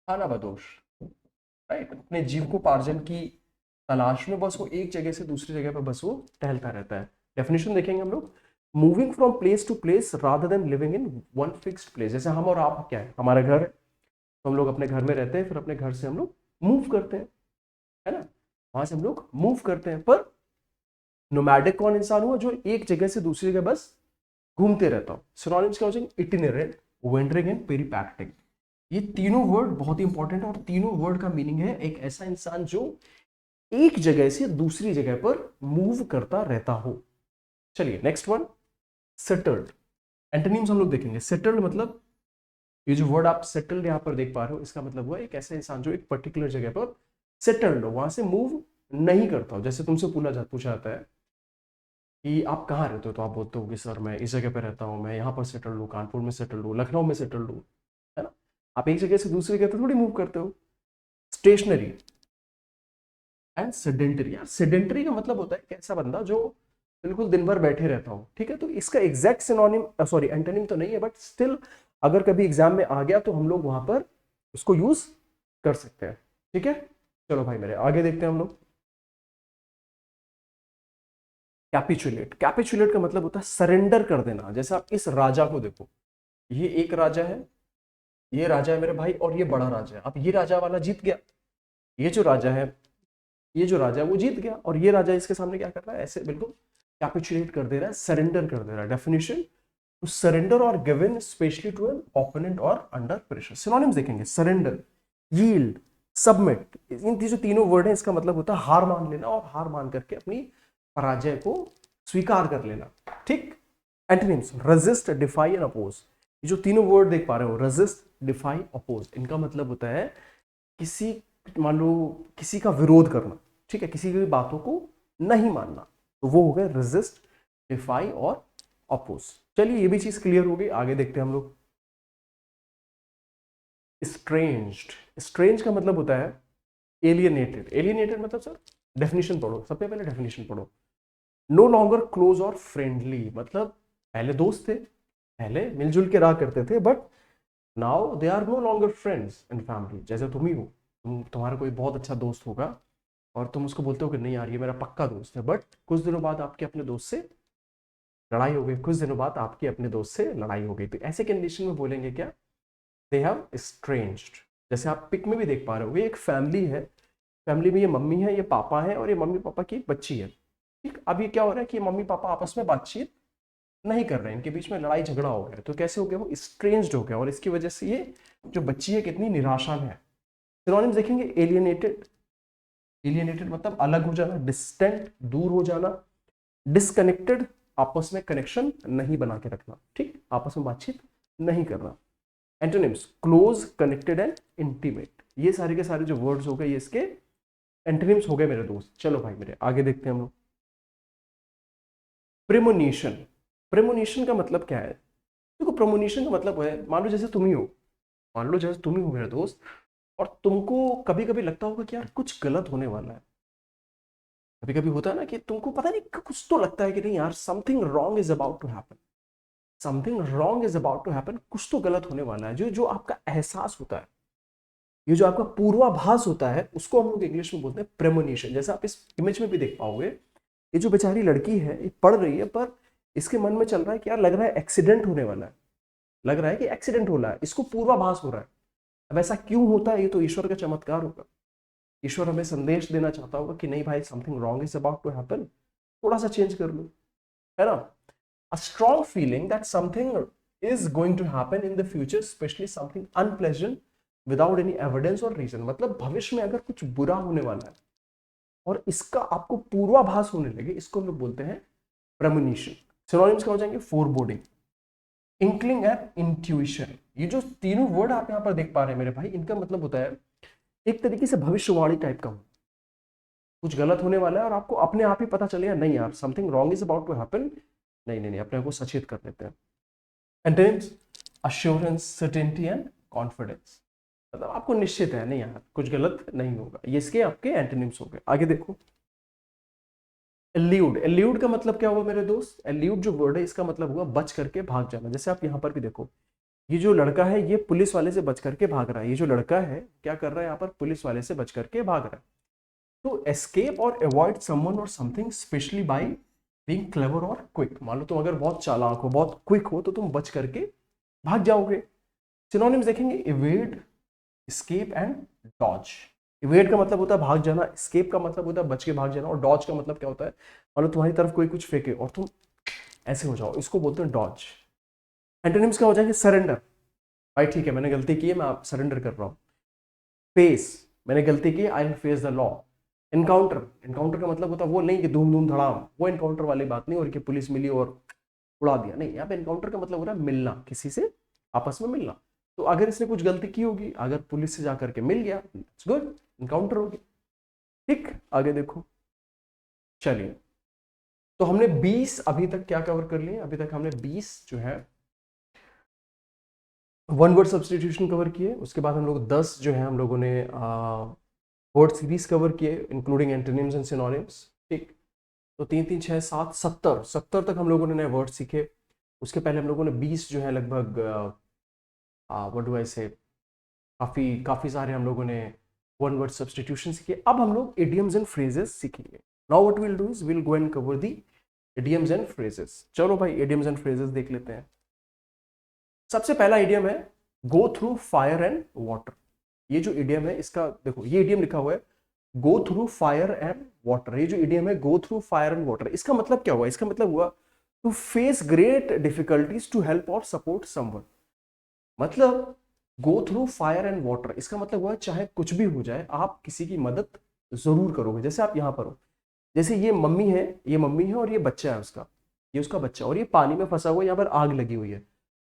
खाना बदोश। राइट, अपने जीविकोपार्जन की तलाश में बस वो एक जगह से दूसरी जगह पर बस वो टहलता रहता है। डेफिनेशन देखेंगे हम लोग, moving from place to place rather than living in one fixed place. जैसे हम और आप क्या है, हमारा घर है तो हम लोग अपने घर में रहते हैं, फिर अपने घर से हम लोग मूव करते हैं, है ना, वहां से हम लोग मूव करते हैं। पर नोमैडिक कौन इंसान हुआ? जो एक जगह से दूसरी जगह बस घूमते रहता हूँ। सिनोनिम्स क्या हो जाएंगे? Itinerant, wandering and peripatetic. ये तीनों वर्ड बहुत ही इंपॉर्टेंट है और तीनों वर्ड का मीनिंग है एक ऐसा इंसान जो एक जगह से दूसरी जगह पर मूव करता रहता हो। चलिए नेक्स्ट वन, सेटल्ड। एंटोनिम्स हम लोग देखेंगे। सेटल्ड मतलब, ये जो वर्ड आप सेटल्ड यहाँ पर देख पा रहे हो, इसका मतलब हुआ एक ऐसा इंसान जो एक पर्टिकुलर जगह पर सेटल्ड हो, वहां से मूव नहीं करता हो। जैसे तुमसे पूछा जाता है कि आप कहाँ रहते हो, तो आप बोलते हो कि सर मैं इस जगह पे रहता हूँ, मैं यहाँ पर सेटल्ड हूँ, कानपुर में सेटल्ड हूँ, लखनऊ में सेटल्ड हूँ, है ना। आप एक जगह से दूसरी जगह पर थोड़ी मूव करते हो। Stationary and sedentary. यार सेडेंटरी का मतलब होता है एक ऐसा बंदा जो बिल्कुल दिन भर बैठे रहता हो, ठीक है। तो इसका एग्जैक्ट सिनोनिम, सॉरी एंटोनिम तो नहीं है, बट स्टिल अगर कभी एग्जाम में आ गया तो हम लोग वहां पर उसको यूज कर सकते हैं, ठीक है। चलो भाई मेरे आगे देखते हैं हम लोग। कैपिचुलेट। कैपिचुलेट का मतलब होता है सरेंडर कर देना। जैसे आप इस राजा को देखो, ये एक राजा है, ये राजा है मेरे भाई, और ये बड़ा राजा है। अब ये राजा वाला जीत गया, ये जो राजा है, ये जो राजा है वो जीत गया, और ये राजा इसके सामने क्या कर रहा है? ऐसे बिल्कुल कैपिचुलेट कर दे रहा है, सरेंडर कर दे रहा है। डेफिनेशन, टू सरेंडर और given specially to an opponent और अंडर प्रेशर। सिनोनिम्स देखेंगे, सरेंडर, यील्ड, सबमिट। इन जो तीनों वर्ड हैं इसका मतलब होता है हार मान लेना, और हार मान करके अपनी पराजय को स्वीकार कर लेना, ठीक। Antonyms, resist, defy and oppose. ये जो तीनों वर्ड देख पा रहे हो, रेजिस्ट, डिफाई, अपोज, इनका मतलब होता है किसी, मान लो किसी का विरोध करना, ठीक है, किसी की बातों को नहीं मानना, तो वो हो गए रेजिस्ट, डिफाई और अपोज। चलिए ये भी चीज क्लियर हो गई, आगे देखते हैं हम लोग। स्ट्रेंज्ड। स्ट्रेंज का मतलब होता है एलियनेटेड। एलियनेटेड मतलब सर डेफिनेशन पढ़ो, सबसे पहले डेफिनेशन पढ़ो। नो लॉन्गर क्लोज और फ्रेंडली, मतलब पहले दोस्त थे, पहले मिलजुल के रहा करते थे, but now they are no longer friends and family. जैसे तुम ही हो, तुम्हारा कोई बहुत अच्छा दोस्त होगा और तुम उसको बोलते हो कि नहीं यार ये मेरा पक्का दोस्त है, बट कुछ दिनों बाद आपके अपने दोस्त से लड़ाई हो गई, कुछ दिनों बाद आपके अपने दोस्त से लड़ाई हो गई, तो ऐसे कंडीशन में बोलेंगे क्या? They have estranged। जैसे आप पिक में भी देख पा रहे हो, ये एक फैमिली है, फैमिली में ये मम्मी है, ये पापा है, और ये मम्मी पापा की एक बच्ची है, ठीक। अब ये क्या हो रहा है कि मम्मी पापा आपस में बातचीत नहीं कर रहे हैं, इनके बीच में लड़ाई झगड़ा हो गया, तो कैसे हो गया? वो estranged हो गया, और इसकी वजह से ये जो बच्ची है कितनी निराशा में है। सिनोनिम्स देखेंगे, एलियनेटेड। एलियनेटेड मतलब अलग हो जाना, डिस्टेंट, दूर हो जाना, डिसकनेक्टेड, आपस में कनेक्शन नहीं बना के रखना, ठीक, आपस में बातचीत नहीं करना। Antonyms, close, connected and intimate. ये सारे के सारे जो वर्ड्स हो गए ये इसके एंटोनिम्स हो गए मेरे दोस्त। चलो भाई मेरे आगे देखते हैं हम लोग। प्रेमोनिशन। प्रेमोनिशन का मतलब क्या है? देखो प्रेमोनिशन का मतलब है, मान लो जैसे तुम ही हो, मान लो जैसे तुम ही हो मेरे दोस्त, और तुमको कभी कभी लगता होगा कि यार कुछ गलत होने वाला है। कभी कभी होता है ना कि तुमको पता नहीं, कुछ तो लगता है कि नहीं यार something wrong is about to happen, something wrong is about to happen, कुछ तो गलत होने वाला है। जो जो आपका एहसास होता है, ये जो आपका पूर्वाभास होता है, उसको हम लोग इंग्लिश में बोलते हैं प्रेमोनिशन। जैसे आप इस इमेज में भी देख पाओगे, ये जो बेचारी लड़की है ये पढ़ रही है, पर इसके मन में चल रहा है कि यार लग रहा है एक्सीडेंट होने वाला है, लग रहा है कि एक्सीडेंट हो रहा है, इसको पूर्वाभास हो रहा है। अब ऐसा क्यों होता है? ये तो ईश्वर का चमत्कार होगा। ईश्वर हमें संदेश देना चाहता होगा कि नहीं भाई, something wrong is about to happen, थोड़ा सा चेंज कर लो, है ना। A strong feeling that something is going to happen in the future, especially something unpleasant without any evidence or reason। मतलब भविष्य में अगर कुछ बुरा होने वाला है और इसका आपको पूर्वाभास होने लगे, इसको हम लोग बोलते हैं प्रेमोनिशन। सिनोनिम्स क्या हो जाएंगे? फोरबोर्डिंग, इंक्लिंग एंड इंट्यूशन। ये जो तीनों वर्ड आप यहां पर देख पा रहे हैं मेरे भाई, इनका मतलब होता है एक तरीके से भविष्यवाणी टाइप का हो, कुछ गलत होने वाला है और आपको अपने आप ही पता चलेगा नहीं यार something wrong is about to happen, नहीं नहीं नहीं, अपने आप को सचेत कर लेते हैं। Antonyms assurance, certainty and confidence. मतलब आपको निश्चित है नहीं यार कुछ गलत नहीं होगा, ये इसके आपके एंटोनिम्स हो गए। आगे देखो, एल्यूड। एल्यूड का मतलब क्या हुआ मेरे दोस्त? एल्यूड जो वर्ड है इसका मतलब हुआ बच करके भाग जाना। जैसे आप यहाँ पर भी देखो, ये जो लड़का है ये पुलिस वाले से बच करके भाग रहा है, ये जो लड़का है क्या कर रहा है यहाँ पर? पुलिस वाले से बच करके भाग रहा है। तो एस्केप और अवॉइड समवन और something specially by being clever और क्विक। मान लो तुम अगर बहुत चालाक हो, बहुत क्विक हो, तो तुम बच करके भाग जाओगे। सिनोनिम्स देखेंगे, evade, escape and dodge. Evade का मतलब होता है भाग जाना, एस्केप का मतलब होता है बच के भाग जाना, और डॉज का मतलब क्या होता है? मान लो तुम्हारी तरफ कोई कुछ फेंके और तुम ऐसे हो जाओ, इसको बोलते हैं डॉज। एंटोनिम्स क्या हो जाएंगे? सरेंडर, भाई ठीक है मैंने गलती की है, मैं आप सरेंडर कर रहा हूँ। फेस, मैंने गलती की, I will face the law. Encounter, encounter का मतलब होता है वो नहीं कि धूम धूम धड़ाम, वो एनकाउंटर वाली बात नहीं और कि पुलिस मिली और उड़ा दिया, नहीं। यहाँ पे एनकाउंटर का मतलब हो रहा है मिलना, किसी से आपस में मिलना। तो अगर इसने कुछ गलती की होगी, अगर पुलिस से जाकर के मिल गया, इट्स गुड, एनकाउंटर हो गया। ठीक, आगे देखो। चलिए, तो हमने 20 अभी तक क्या कवर कर लिए? अभी तक हमने 20 जो है वन वर्ड सब्स्टिट्यूशन कवर किए। उसके बाद हम लोग 10 जो है हम लोगों ने वर्ड सीरीज कवर किए, इंक्लूडिंग एंटोनिम्स एंड सिनोनिम्स। ठीक, तो 3 3 6 7 70 70 तक हम लोगों ने नए वर्ड सीखे। उसके पहले हम लोगों ने 20 जो है लगभग व्हाट डू आई से, काफ़ी काफ़ी सारे हम लोगों ने वन वर्ड सब्स्टिट्यूशन सीखे। अब हम लोग इडियम्स एंड फ्रेजेस सीखेंगे। Now what will do is will go and cover the idioms and phrases. चलो भाई इडियम्स एंड फ्रेजेस देख लेते हैं। सबसे पहला इडियम है go through fire and water. ये जो इडियम है इसका देखो, ये इडियम लिखा हुआ है go through fire and water. ये जो इडियम है go through fire and water, इसका मतलब क्या हुआ? इसका मतलब हुआ to face great difficulties to help और सपोर्ट समवन। मतलब go through fire and water, इसका मतलब हुआ चाहे कुछ भी हो जाए आप किसी की मदद जरूर करोगे। जैसे आप यहाँ पर हो, जैसे ये मम्मी है, ये मम्मी है और ये बच्चा है उसका, ये उसका बच्चा, और ये पानी में फंसा हुआ है, यहाँ पर आग लगी हुई है।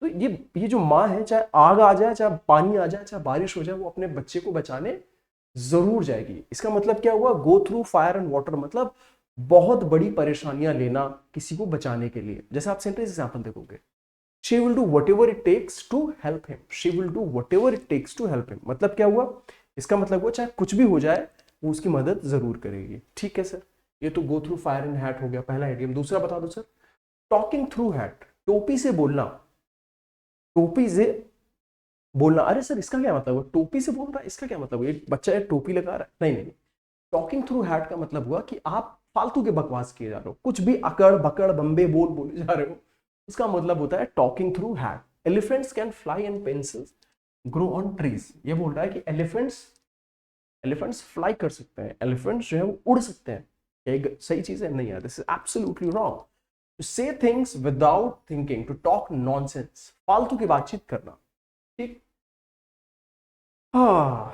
तो ये जो माँ है, चाहे आग आ जाए, चाहे पानी आ जाए, चाहे बारिश हो जाए, वो अपने बच्चे को बचाने जरूर जाएगी। इसका मतलब क्या हुआ? गो थ्रू फायर एंड वाटर मतलब बहुत बड़ी परेशानियां लेना किसी को बचाने के लिए। जैसे आप सेंटेंस एग्जांपल देखोगे, she will do whatever it takes to help him, she will do whatever it takes to help him। मतलब क्या हुआ? इसका मतलब हुआ चाहे कुछ भी हो जाए वो उसकी मदद जरूर करेगी। ठीक है सर, ये तो गो थ्रू फायर एंड हैट हो गया पहला इडियम। दूसरा बता दो सर, टॉकिंग थ्रू हैट, टोपी से बोलना। टोपी से बोलना, अरे सर इसका क्या मतलब है? टोपी से बोल रहा है, इसका क्या मतलब है? ये बच्चा है टोपी लगा रहा है, नहीं नहीं। टॉकिंग थ्रू हैट का मतलब हुआ कि आप फालतू के बकवास किए जा रहे हो, कुछ भी अकड़ बकड़ बम्बे बोल बोले जा रहे हो, उसका मतलब होता है talking through hat. Elephants can fly and pencils grow on trees. ये बोल रहा है कि एलिफेंट्स फ्लाई कर सकते हैं, एलिफेंट्स जो है वो उड़ सकते हैं। एक सही चीज है? नहीं यार, this is absolutely wrong. To say things without thinking, to talk nonsense, फालतू की बातचीत करना। ठीक, हाँ।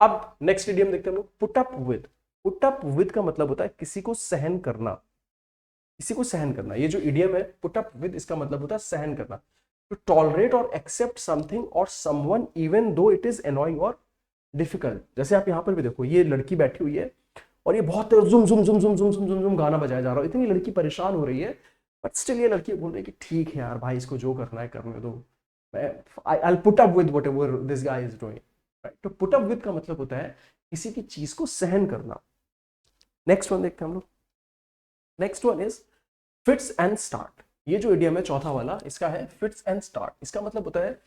अब नेक्स्ट इडियम देखते हैं हम लोग, put up with. Put up with का मतलब होता है किसी को सहन करना, किसी को सहन करना। ये जो इडियम है पुट अप विद, इसका मतलब होता है सहन करना। टू टॉलरेट और एक्सेप्ट समथिंग और someone even though it is annoying और डिफिकल्ट। जैसे आप यहाँ पर भी देखो, ये लड़की बैठी हुई है और ये बहुत जुम जुम जुम जुम जुम जुम जुम जुम गाना बजाया जा रहा है, इतनी लड़की परेशान हो रही है, बट स्टिल ये लड़की बोल रही है कि ठीक है यार भाई, इसको जो करना है करने दो, I put up with whatever this guy is doing. तो पुट अप विद का मतलब होता है किसी की चीज को सहन करना। नेक्स्ट वन देखते हैं हम लोग। Next one is fits and start. ये जो इडियम है चौथा वाला, इसका है फिट्स एंड स्टार्ट। इसका मतलब होता है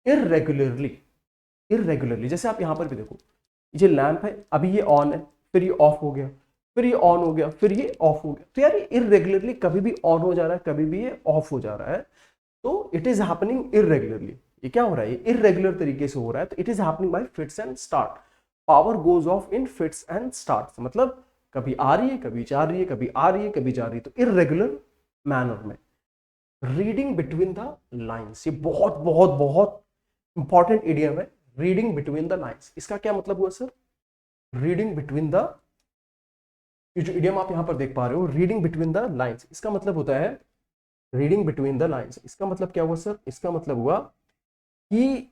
इररेगुलरली। इररेगुलरली, जैसे आप यहां पर भी देखो, ये लैंप है, अभी ये ऑन है, फिर ये ऑफ हो गया, फिर ये ऑन हो गया, फिर ये ऑफ हो गया। तो यार इरेगुलरली कभी भी ऑन हो जा रहा है, कभी भी ये ऑफ हो जा रहा है। तो इट इज हैपनिंग इरेगुलरली। ये क्या हो रहा है, ये इरेगुलर तरीके से हो रहा है। तो it is happening bye fits and start. Power goes off in fits and start, मतलब कभी आ रही है, कभी जा रही है, कभी आ रही है, कभी जा रही है। तो इरेगुलर मैनर में रीडिंग बिटवीन द लाइन्स, ये बहुत बहुत बहुत इंपॉर्टेंट इडियम है। रीडिंग बिटवीन द लाइन्स, इसका क्या मतलब हुआ सर? रीडिंग बिटवीन द, ये जो इडियम आप यहां पर देख पा रहे हो, रीडिंग बिटवीन द लाइन्स, इसका मतलब होता है रीडिंग बिटवीन द लाइन्स। इसका मतलब क्या हुआ सर? इसका मतलब हुआ कि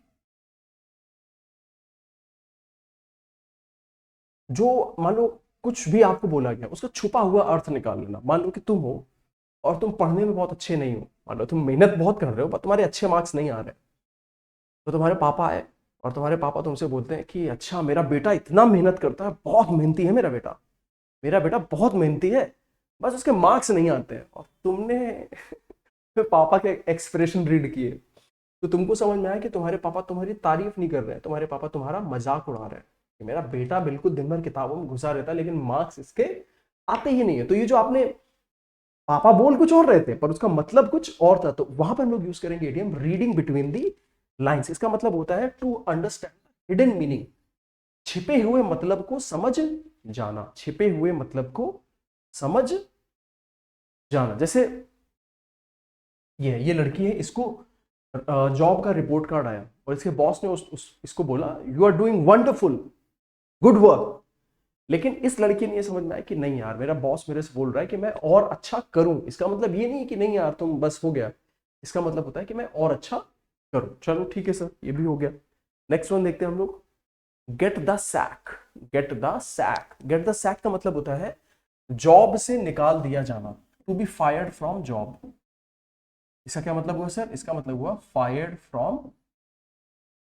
जो मान लो कुछ भी आपको बोला गया, उसका छुपा हुआ अर्थ निकाल लेना। मान लो कि तुम हो और तुम पढ़ने में बहुत अच्छे नहीं हो, मान लो तुम मेहनत बहुत कर रहे हो पर तुम्हारे अच्छे मार्क्स नहीं आ रहे, तो तुम्हारे पापा आए और तुम्हारे पापा तुमसे बोलते हैं कि अच्छा मेरा बेटा इतना मेहनत करता है, बहुत मेहनती है मेरा बेटा बहुत मेहनती है, बस उसके मार्क्स नहीं आते हैं। और तुमने फिर पापा के एक्सप्रेशन रीड किए, तो तुमको समझ में आया कि तुम्हारे पापा तुम्हारी तारीफ नहीं कर रहे हैं, तुम्हारे पापा तुम्हारा मजाक उड़ा रहे हैं कि मेरा बेटा बिल्कुल दिन भर किताबों में घुसा रहता है लेकिन मार्क्स इसके आते ही नहीं है। तो ये जो आपने, पापा बोल कुछ और रहे थे पर उसका मतलब कुछ और था, तो वहां पर हम लोग यूज करेंगे idiom reading between the lines. इसका मतलब होता है टू अंडरस्टैंड हिडन मीनिंग, छिपे हुए मतलब को समझ जाना, छिपे हुए मतलब को समझ जाना। जैसे ये लड़की है, इसको जॉब का रिपोर्ट कार्ड आया और इसके बॉस ने इसको बोला you are doing wonderful, good work. लेकिन इस लड़की ने ये समझ में आया कि नहीं यार, मेरा बॉस मेरे से बोल रहा है कि मैं और अच्छा करूं। इसका मतलब ये नहीं है कि नहीं यार तुम बस हो गया, इसका मतलब होता है कि मैं और अच्छा करूं। चलो ठीक है सर, ये भी हो गया। नेक्स्ट वन देखते हैं हम लोग, get the sack. Get the sack, get the sack का मतलब होता है जॉब से निकाल दिया जाना, to be fired from job. इसका क्या मतलब हुआ सर? इसका मतलब हुआ फायर्ड फ्रॉम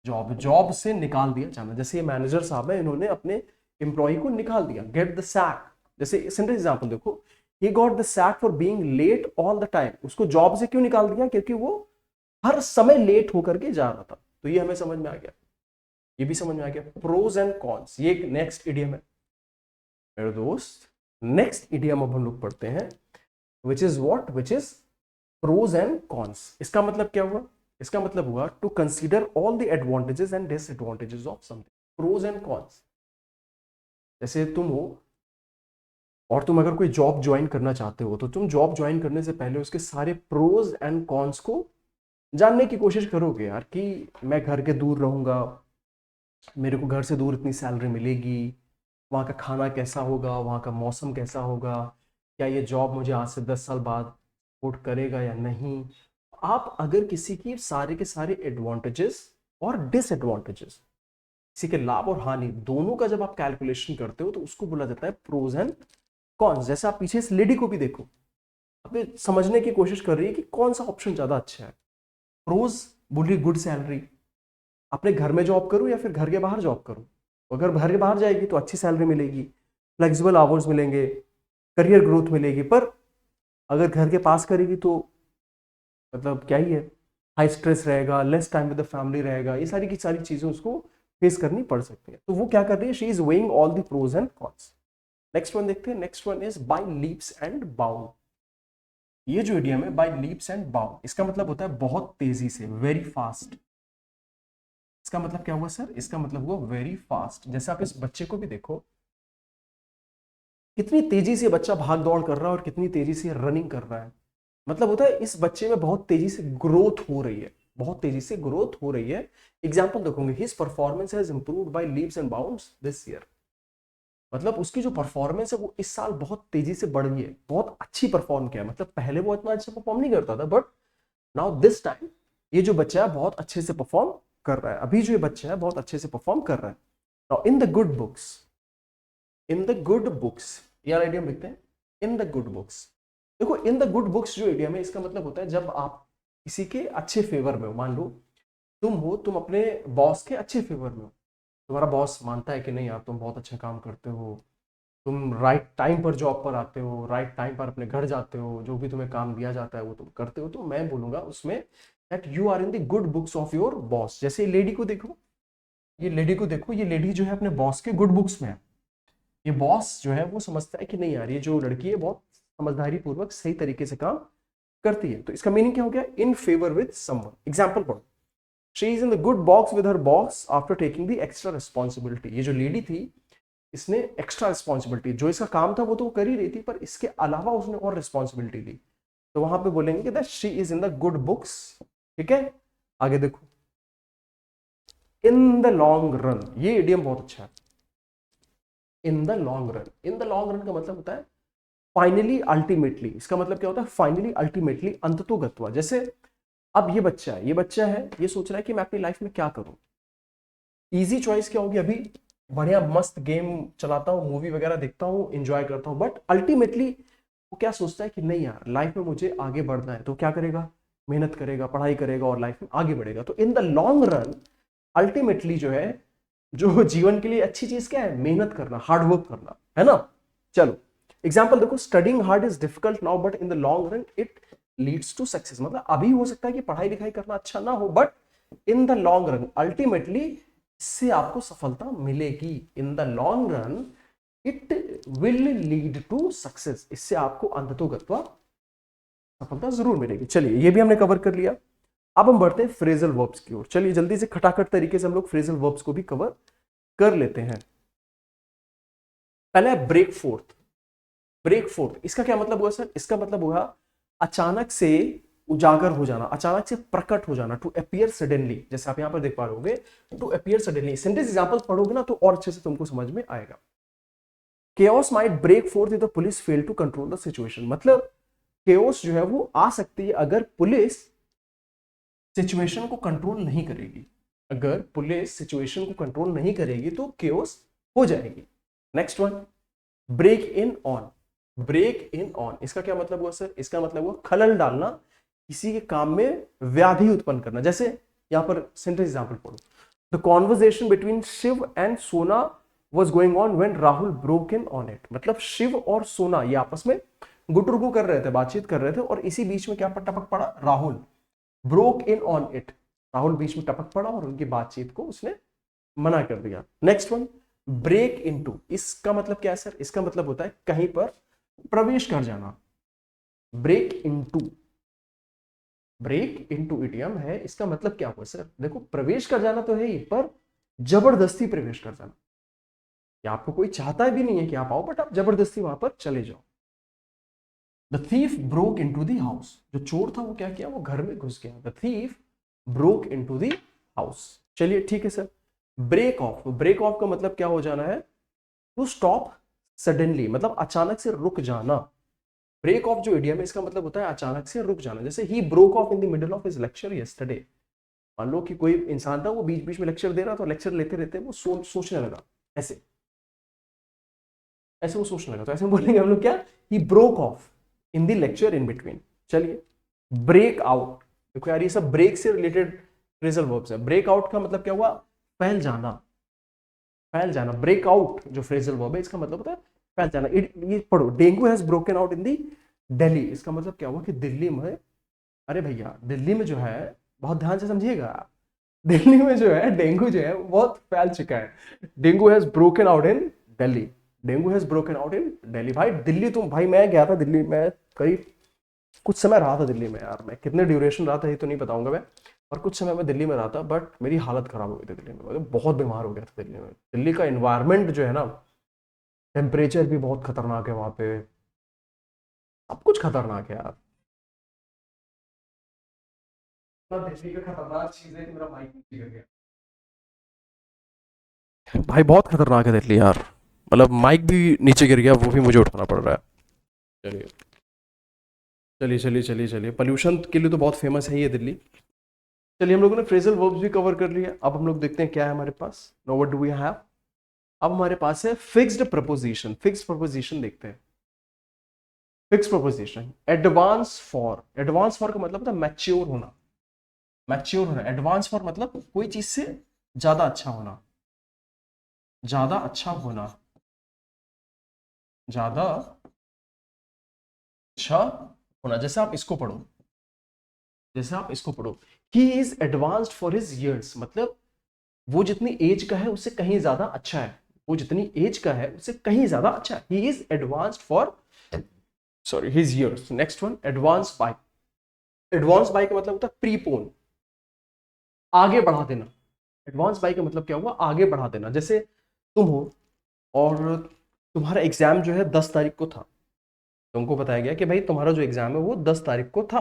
जॉब, जॉब से निकाल दिया जाना। जैसे ये मैनेजर साहब है, इन्होंने अपने एम्प्लॉय को निकाल दिया, गेट द सैक। जैसे सिंपल एग्जांपल देखो, he got the sack for being late all the time. उसको जॉब से क्यों निकाल दिया? क्योंकि वो हर समय लेट होकर के जा रहा था। तो ये हमें समझ में आ गया, ये भी समझ में आ गया। प्रोज एंड कॉन्स, ये एक नेक्स्ट इडियम है मेरे दोस्त। नेक्स्ट इडियम अब हम लोग पढ़ते हैं, which is what, which is pros and cons. इसका मतलब क्या हुआ? इसका मतलब हुआ to consider all the advantages and disadvantages of something. Pros and cons, जैसे तुम हो और तुम अगर कोई जॉब ज्वाइन करना चाहते हो, तो तुम जॉब ज्वाइन करने से पहले उसके सारे प्रोज एंड कॉन्स को जानने की कोशिश करोगे यार, कि मैं घर के दूर रहूंगा, मेरे को घर से दूर इतनी सैलरी मिलेगी, वहाँ का खाना कैसा होगा, वहाँ का मौसम कैसा होगा, क्या ये जॉब मुझे आज से 10 साल बाद सपोर्ट करेगा या नहीं। आप अगर किसी की सारे के सारे एडवांटेजेस और डिसएडवांटेजेस, किसी के लाभ और हानि दोनों का जब आप कैलकुलेशन करते हो, तो उसको बोला जाता है प्रोज एंड कॉन्स। जैसे आप पीछे इस लेडी को भी देखो, अपने समझने की कोशिश कर रही है कि कौन सा ऑप्शन ज्यादा अच्छा है। प्रोज बोल रही गुड सैलरी, अपने घर में जॉब करूं या फिर घर के बाहर जॉब करूं। अगर घर के बाहर जाएगी तो अच्छी सैलरी मिलेगी, फ्लेक्सिबल आवर्स मिलेंगे, करियर ग्रोथ मिलेगी। पर अगर घर के पास करेगी तो मतलब क्या ही है, हाई स्ट्रेस रहेगा, less time with the family रहेगा, ये सारी की सारी चीजें उसको फेस करनी पड़ सकती है। तो वो क्या कर रही है, she is weighing all the pros and cons. Next one देखते हैं, next one is by leaps and bound. ये जो इडियम है बाय लीप्स एंड बाउंड, इसका मतलब होता है बहुत तेजी से, वेरी फास्ट। इसका मतलब क्या हुआ सर? इसका मतलब हुआ वेरी फास्ट। जैसे आप इस बच्चे को भी देखो, कितनी तेजी से बच्चा भाग दौड़ कर रहा है और कितनी तेजी से रनिंग कर रहा है। मतलब होता है इस बच्चे में बहुत तेजी से ग्रोथ हो रही है, बहुत तेजी से ग्रोथ हो रही है। एग्जाम्पल देखोगे, his performance has improved by leaps and bounds this year. मतलब उसकी जो परफॉर्मेंस है वो इस साल बहुत तेजी से बढ़ गई है, बहुत अच्छी परफॉर्म किया है। मतलब पहले वो इतना अच्छा परफॉर्म नहीं करता था, बट नाउ दिस टाइम ये जो बच्चा है बहुत अच्छे से परफॉर्म कर रहा है। अभी जो ये बच्चा है बहुत अच्छे से परफॉर्म कर रहा है। Now in the good books, in the good books, यार आइडियम लिखते हैं, इन द गुड बुक्स। देखो इन द गुड बुक्स जो आइडियम है, इसका मतलब होता है जब आप किसी के अच्छे फेवर में हो। मान लो तुम हो, तुम अपने बॉस के अच्छे फेवर में हो, तुम्हारा बॉस मानता है कि नहीं यार तुम बहुत अच्छा काम करते हो, तुम राइट टाइम पर जॉब पर आते हो, राइट टाइम पर अपने घर जाते हो, जो भी तुम्हें काम दिया जाता है वो तुम करते हो। तो मैं बोलूंगा उसमें that you are in the good books of your boss. जैसे लेडी को देखो, ये लेडी को देखो, ये लेडी जो है अपने बॉस के गुड बुक्स में है। ये बॉस जो है वो समझता है कि नहीं यार ये जो लड़की है बहुत समझदारी पूर्वक सही तरीके से काम करती है। तो इसका मीनिंग क्या हो गया, in favour with someone. Example पढ़ो, she is in the good books with her boss after taking the extra responsibility. ये जो लेडी थी इसने एक्स्ट्रा रिस्पॉन्सिबिलिटी, जो इसका काम था वो तो कर ही रही थी, पर इसके अलावा उसने और रिस्पॉन्सिबिलिटी ली, तो वहां पे बोलेंगे that she is in the good books. ठीक है, आगे देखो, इन द लॉन्ग रन, ये इडियम बहुत अच्छा है। इन the long run, in the long run का मतलब होता है फाइनली अल्टीमेटली। इसका मतलब क्या होता है, फाइनली अल्टीमेटली, अंततोगत्वा। जैसे अब ये बच्चा है, ये सोच रहा है कि मैं अपनी लाइफ में क्या करूं। इजी चॉइस क्या होगी, अभी बढ़िया मस्त गेम चलाता हूँ, मूवी वगैरह देखता हूँ, एंजॉय करता हूँ, बट अल्टीमेटली वो क्या सोचता है कि नहीं यार लाइफ में मुझे आगे बढ़ना है, तो क्या करेगा, मेहनत करेगा, पढ़ाई करेगा और लाइफ में आगे बढ़ेगा। तो इन द लॉन्ग रन अल्टीमेटली जो है, जो जीवन के लिए अच्छी चीज क्या है, मेहनत करना, हार्ड वर्क करना, है ना। चलो एग्जाम्पल देखो, studying hard is difficult now but in the long run it leads to success. मतलब अभी हो सकता है कि पढ़ाई लिखाई करना अच्छा ना हो, but in the long run ultimately इससे आपको सफलता मिलेगी। In the long run it will lead to success, इससे आपको अंततोगत्वा सफलता जरूर मिलेगी। चलिए ये भी हमने कवर कर लिया। अब हम बढ़ते हैं फ्रेजल वर्ब्स की ओर। चलिए जल्दी से खटाखट तरीके से हम लोग फ्रेजल वर्ब्स को भी कवर कर लेते हैं। पहला है ब्रेक फोर्थ। ब्रेक फोर्थ इसका क्या मतलब हुआ सर, इसका मतलब हुआ अचानक से उजागर हो जाना, अचानक से प्रकट हो जाना, टू अपीयर सडनली। जैसे आप यहां पर देख पा रहे to appear suddenly. Sentence example पढ़ोगे ना तो और अच्छे से तुमको समझ में आएगा। Chaos might break fourth if the police fail to control the situation. मतलब केओस जो है वो आ सकती है अगर पुलिस सिचुएशन को कंट्रोल नहीं करेगी। अगर पुलिस सिचुएशन को कंट्रोल नहीं करेगी तो केओस हो जाएगी। Next one, break in on. Break in on इसका क्या मतलब हुआ सर, इसका मतलब हुआ खलल डालना, किसी के काम में व्याधि उत्पन्न करना। जैसे यहां पर सेंटेंस एग्जांपल पढ़ो, the conversation between Shiv and Sona was going on when Rahul broke in on it। मतलब शिव और सोना ये आपस में गुटरुगु कर रहे थे, बातचीत कर रहे थे, और इसी बीच में क्या टपक पड़ा, Rahul. Broke in on it, Rahul बीच में टपक पड़ा और उनकी बातचीत को उसने मना कर दिया। Next one, break into. इसका मतलब क्या है सर, इसका मतलब होता है कहीं पर प्रवेश कर जाना। Break into, break into idiom है, इसका मतलब क्या हुआ सर, देखो प्रवेश कर जाना तो है ही, पर जबरदस्ती प्रवेश कर जाना। या आपको कोई चाहता भी नहीं है कि आप आओ, बट आप जबरदस्ती वहां पर चले जाओ। The thief broke into the house. जो चोर था वो क्या किया, वो घर में घुस गया। The thief broke into the house. चलिए ठीक है sir. Break off, break off का मतलब क्या हो जाना है, टू स्टॉप सडनली, मतलब अचानक से रुक जाना। ब्रेक ऑफ जो इडियम है इसका मतलब होता है अचानक से रुक जाना। जैसे ही broke off in the middle of his lecture yesterday. मान लो कि कोई इंसान था वो बीच बीच में लेक्चर दे रहा था, लेक्चर लेते रहते वो सोचने लगा, ऐसे ऐसे वो सोचने लगा, तो ऐसे बोलेंगे हम लोग क्या, he broke off in the lecture in between. चलिए ब्रेक आउट, देखो यार ये सब ब्रेक से रिलेटेड फ्रेजल वर्ब्स है। ब्रेक आउट का मतलब क्या हुआ, फैल जाना, फैल जाना। ब्रेक आउट जो फ्रेजल वर्ब है इसका मतलब होता है फैल जाना। ये पढ़ो, dengue has broken out in the Delhi. इसका मतलब क्या हुआ कि दिल्ली में, अरे भैया दिल्ली में जो है, बहुत ध्यान से समझिएगा, दिल्ली में जो है डेंगू जो है बहुत फैल चुका है। Dengue has broken out in Delhi, dengue has broken out इन दिल्ली। भाई दिल्ली, तुम भाई मैं गया था दिल्ली में, करीब कुछ समय रहा था दिल्ली में यार, मैं कितने ड्यूरेशन रहा था ये तो नहीं बताऊंगा मैं, और कुछ समय मैं दिल्ली में रहा था, बट मेरी हालत खराब हो गई थी दिल्ली में, मतलब बहुत बीमार हो गया था दिल्ली में। दिल्ली का एनवायरनमेंट जो है ना, टेम्परेचर भी बहुत खतरनाक है वहां पे, सब कुछ खतरनाक है यार। दिल्ली का खतरनाक चीज है कि मेरा माइक नीचे गिर गया भाई, बहुत खतरनाक है दिल्ली यार, मतलब माइक भी नीचे गिर गया, वो भी मुझे उठाना पड़ रहा है। चलिए चलिए चलिए चलिए चलिए, पोल्यूशन के लिए तो बहुत फेमस है ये दिल्ली। चलिए हम लोगों ने फ्रेजल वर्ब्स भी कवर कर लिया। अब हम लोग देखते हैं क्या है हमारे पास, no what do we have. अब हमारे पास है फिक्स्ड प्रपोजिशन। फिक्स्ड प्रपोजिशन देखते हैं। Fixed preposition, advance for. Advance for का मतलब होता है मैच्योर होना, मैच्योर होना। एडवांस फॉर मतलब कोई चीज से ज्यादा अच्छा होना, ज्यादा अच्छा होना, ज्यादा अच्छा होना। जैसे आप इसको पढ़ो, जैसे आप इसको पढ़ो, ही is advanced for his years, मतलब वो जितनी एज का है उससे कहीं ज्यादा अच्छा है। वो जितनी एज का है उससे कहीं ज्यादा अच्छा, he is advanced for sorry his years. Next one, advance by. Advance by का मतलब होता है प्रीपोन, आगे बढ़ा देना। एडवांस बाय का मतलब क्या हुआ, आगे बढ़ा देना। जैसे तुम हो और तुम्हारा एग्जाम जो है 10 तारीख को था, तुमको बताया गया कि भाई तुम्हारा जो एग्जाम है वो 10 तारीख को था,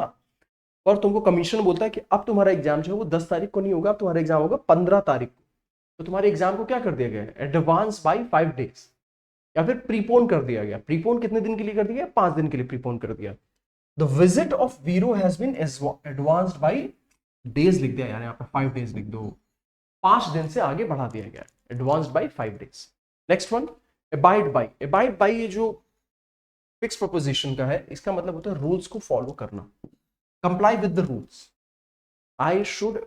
और तुमको कमीशन बोलता है कि अब तुम्हारा एग्जाम जो है वो 10 तारीख को नहीं होगा, अब तुम्हारा एग्जाम होगा 15 तारीख को। तो तुम्हारे एग्जाम को क्या कर दिया गया है, एडवांस बाई 5 डेज, या फिर प्रीपोन कर दिया गया। प्रीपोन कितने दिन के लिए कर दिया, 5 दिन के लिए प्रीपोन कर दिया। The visit of Veero has been advanced by days लिख दिया यार, यहाँ पे 5 डेज लिख दो, 5 दिन से आगे बढ़ा दिया गया, advanced by 5 days. Next one, abide by. Abide by ये जो फिक्स प्रपोजिशन का है, इसका मतलब होता है रूल्स को फॉलो करना, comply with the rules.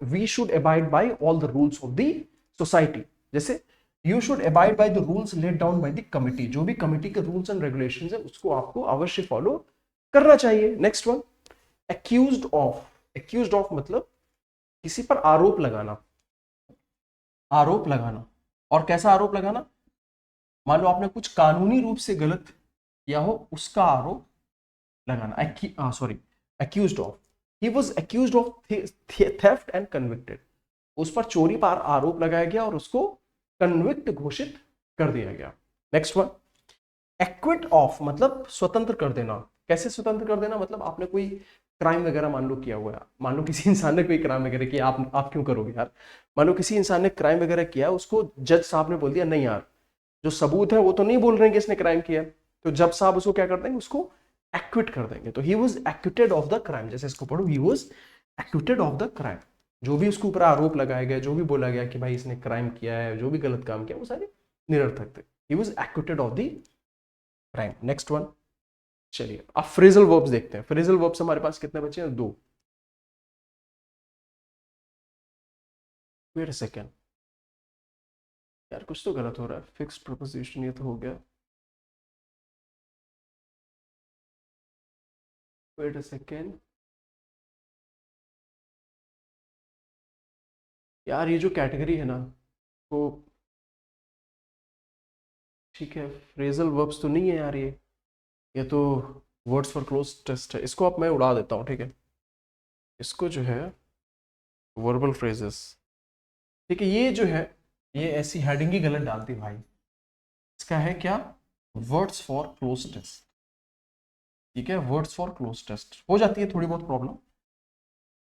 We should abide by all the rules of the society. जैसे you should abide by the rules laid down by the committee, जो भी कमिटी के रूल्स एंड रेगुलेशन है उसको आपको अवश्य फॉलो करना चाहिए। Next one, accused of. Accused of मतलब किसी पर आरोप लगाना, आरोप लगाना। और कैसा आरोप लगाना, मान लो आपने कुछ कानूनी रूप से गलत किया हो, उसका आरोप लगाना। Sorry, accused of, he was accused of theft and convicted, उस पर चोरी पर आरोप लगाया गया और उसको कन्विक्ट घोषित कर दिया गया। नेक्स्ट वन, एक्विट ऑफ मतलब स्वतंत्र कर देना। कैसे स्वतंत्र कर देना, मतलब आपने कोई क्राइम वगैरह मान लो किया हुआ है, मान लो किसी इंसान ने कोई क्राइम वगैरह किया, आप क्यों करोगे यार, मान लो किसी इंसान ने क्राइम वगैरह किया, उसको जज साहब ने बोल दिया नहीं यार जो सबूत है वो तो नहीं बोल रहे हैं कि इसने क्राइम किया, तो जज साहब उसको क्या कर देंगे, उसको एक्विट कर देंगे। तो he was acquitted of the crime, जैसे इसको पढ़ो, he was acquitted of the crime. जो भी उसके ऊपर आरोप लगाए गए, जो भी बोला गया कि भाई इसने क्राइम किया है, जो भी गलत काम किया, वो सारे निरर्थक थे। He was acquitted of the crime. Next one, चलिए अब फ्रेजल वर्ब्स देखते हैं। फ्रेजल वर्ब्स हमारे पास कितने बचे हैं, 2। वेट अ सेकेंड यार, कुछ तो गलत हो रहा है। फिक्स प्रपोजिशन ये तो हो गया, वेट अ सेकेंड यार, ये जो कैटेगरी है ना वो ठीक है, फ्रेजल वर्ब्स तो नहीं है यार, ये तो वर्ड्स फॉर क्लोज टेस्ट है। इसको अब मैं उड़ा देता हूँ, ठीक है, इसको जो है वर्बल फ्रेजेस, ठीक है, ये जो है ये ऐसी हेडिंग ही गलत डालती भाई। इसका है क्या, वर्ड्स फॉर क्लोज टेस्ट, ठीक है, वर्ड्स फॉर क्लोज टेस्ट हो जाती है थोड़ी बहुत प्रॉब्लम।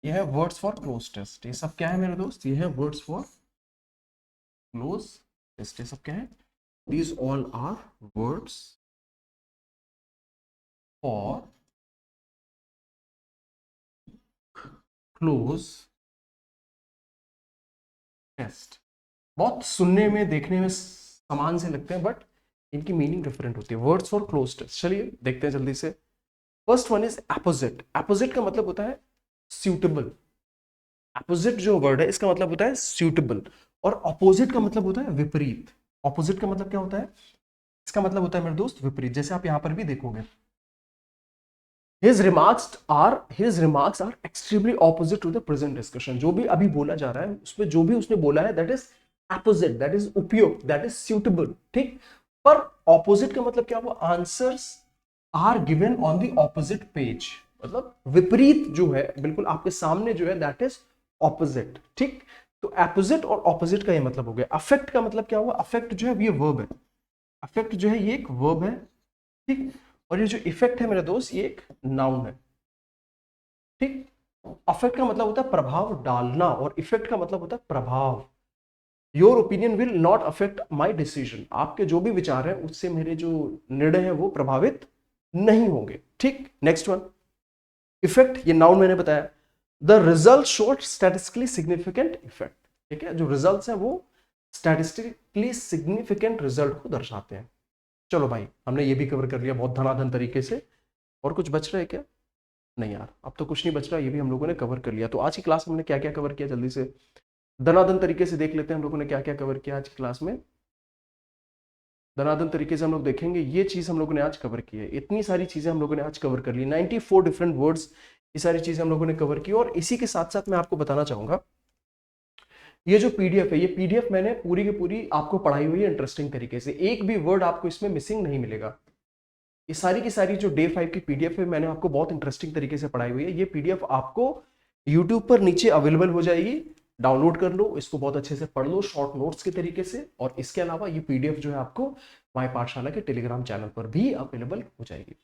ये है वर्ड्स फॉर क्लोज टेस्ट, ये सब क्या है मेरे दोस्त, ये है वर्ड्स फॉर क्लोज टेस्ट। ये सब क्या है, these all are words for close test। बहुत सुनने में देखने में समान से लगते हैं, बट इनकी मीनिंग डिफरेंट होती है। वर्ड्स फॉर क्लोज टेस्ट, चलिए देखते हैं जल्दी से। First one is opposite. Opposite का मतलब होता है सूटेबल। एपोजिट जो वर्ड है इसका मतलब होता है सूटेबल, और ऑपोजिट का मतलब होता है विपरीत। ऑपोजिट का मतलब क्या होता है, इसका मतलब होता है मेरे दोस्त विपरीत। जैसे आप यहां पर भी देखोगे, His remarks are extremely opposite to the present discussion। जो भी अभी बोला जा रहा है उसमें जो भी उसने बोला है that is opposite, that is उपयुक्त, that is suitable, ठीक। पर opposite का मतलब क्या हुआ, answers are given on the opposite page, मतलब विपरीत जो है बिल्कुल आपके सामने जो है that is opposite, ठीक। तो opposite और opposite का ये मतलब हो गया। affect का मतलब क्या हुआ, affect जो है ये verb है, affect जो है ये एक verb है, ठीक। और ये जो इफेक्ट है मेरे दोस्त ये एक नाउन है, ठीक। अफेक्ट का मतलब होता है प्रभाव डालना, और इफेक्ट का मतलब होता है प्रभाव। Your opinion will not affect my decision, आपके जो भी विचार है उससे मेरे जो निर्णय है वो प्रभावित नहीं होंगे, ठीक। नेक्स्ट वन, इफेक्ट, ये नाउन मैंने बताया। The result showed statistically significant effect, ठीक है, जो रिजल्ट्स हैं वो स्टैटिस्टिकली सिग्निफिकेंट रिजल्ट को दर्शाते हैं। चलो भाई हमने ये भी कवर कर लिया बहुत धनाधन तरीके से। और कुछ बच रहा है क्या, नहीं यार अब तो कुछ नहीं बच रहा, ये भी हम लोगों ने कवर कर लिया। तो आज की क्लास में हमने क्या क्या कवर किया, जल्दी से धनाधन तरीके से देख लेते हैं हम लोगों ने क्या क्या कवर किया आज की क्लास में। धनाधन तरीके से हम लोग देखेंगे, ये चीज हम लोगों ने आज कवर की है, इतनी सारी चीजें हम लोगों ने आज कवर कर ली, 94 डिफरेंट वर्ड्स, ये सारी चीजें हम लोगों ने कवर की। और इसी के साथ साथ मैं आपको बताना चाहूंगा ये जो पीडीएफ है, ये पीडीएफ मैंने पूरी की पूरी आपको पढ़ाई हुई है इंटरेस्टिंग तरीके से, एक भी वर्ड आपको इसमें मिसिंग नहीं मिलेगा। ये सारी की सारी जो डे 5 की पीडीएफ है मैंने आपको बहुत इंटरेस्टिंग तरीके से पढ़ाई हुई है। ये पीडीएफ आपको यूट्यूब पर नीचे अवेलेबल हो जाएगी, डाउनलोड कर लो, इसको बहुत अच्छे से पढ़ लो शॉर्ट नोट्स के तरीके से। और इसके अलावा ये पीडीएफ जो है आपको माय पाठशाला के टेलीग्राम चैनल पर भी अवेलेबल हो जाएगी।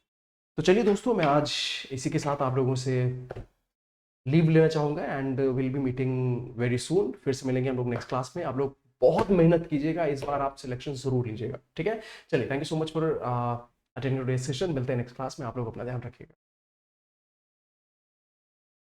तो चलिए दोस्तों, मैं आज इसी के साथ आप लोगों से लीव लेना चाहूँगा and will be meeting very soon. फिर से मिलेंगे हम लोग नेक्स्ट क्लास में। आप लोग बहुत मेहनत कीजिएगा, इस बार आप सिलेक्शन जरूर लीजिएगा, ठीक है। चलिए, thank you so much for attending today's session. मिलते हैं नेक्स्ट क्लास में, आप लोग अपना ध्यान रखिएगा।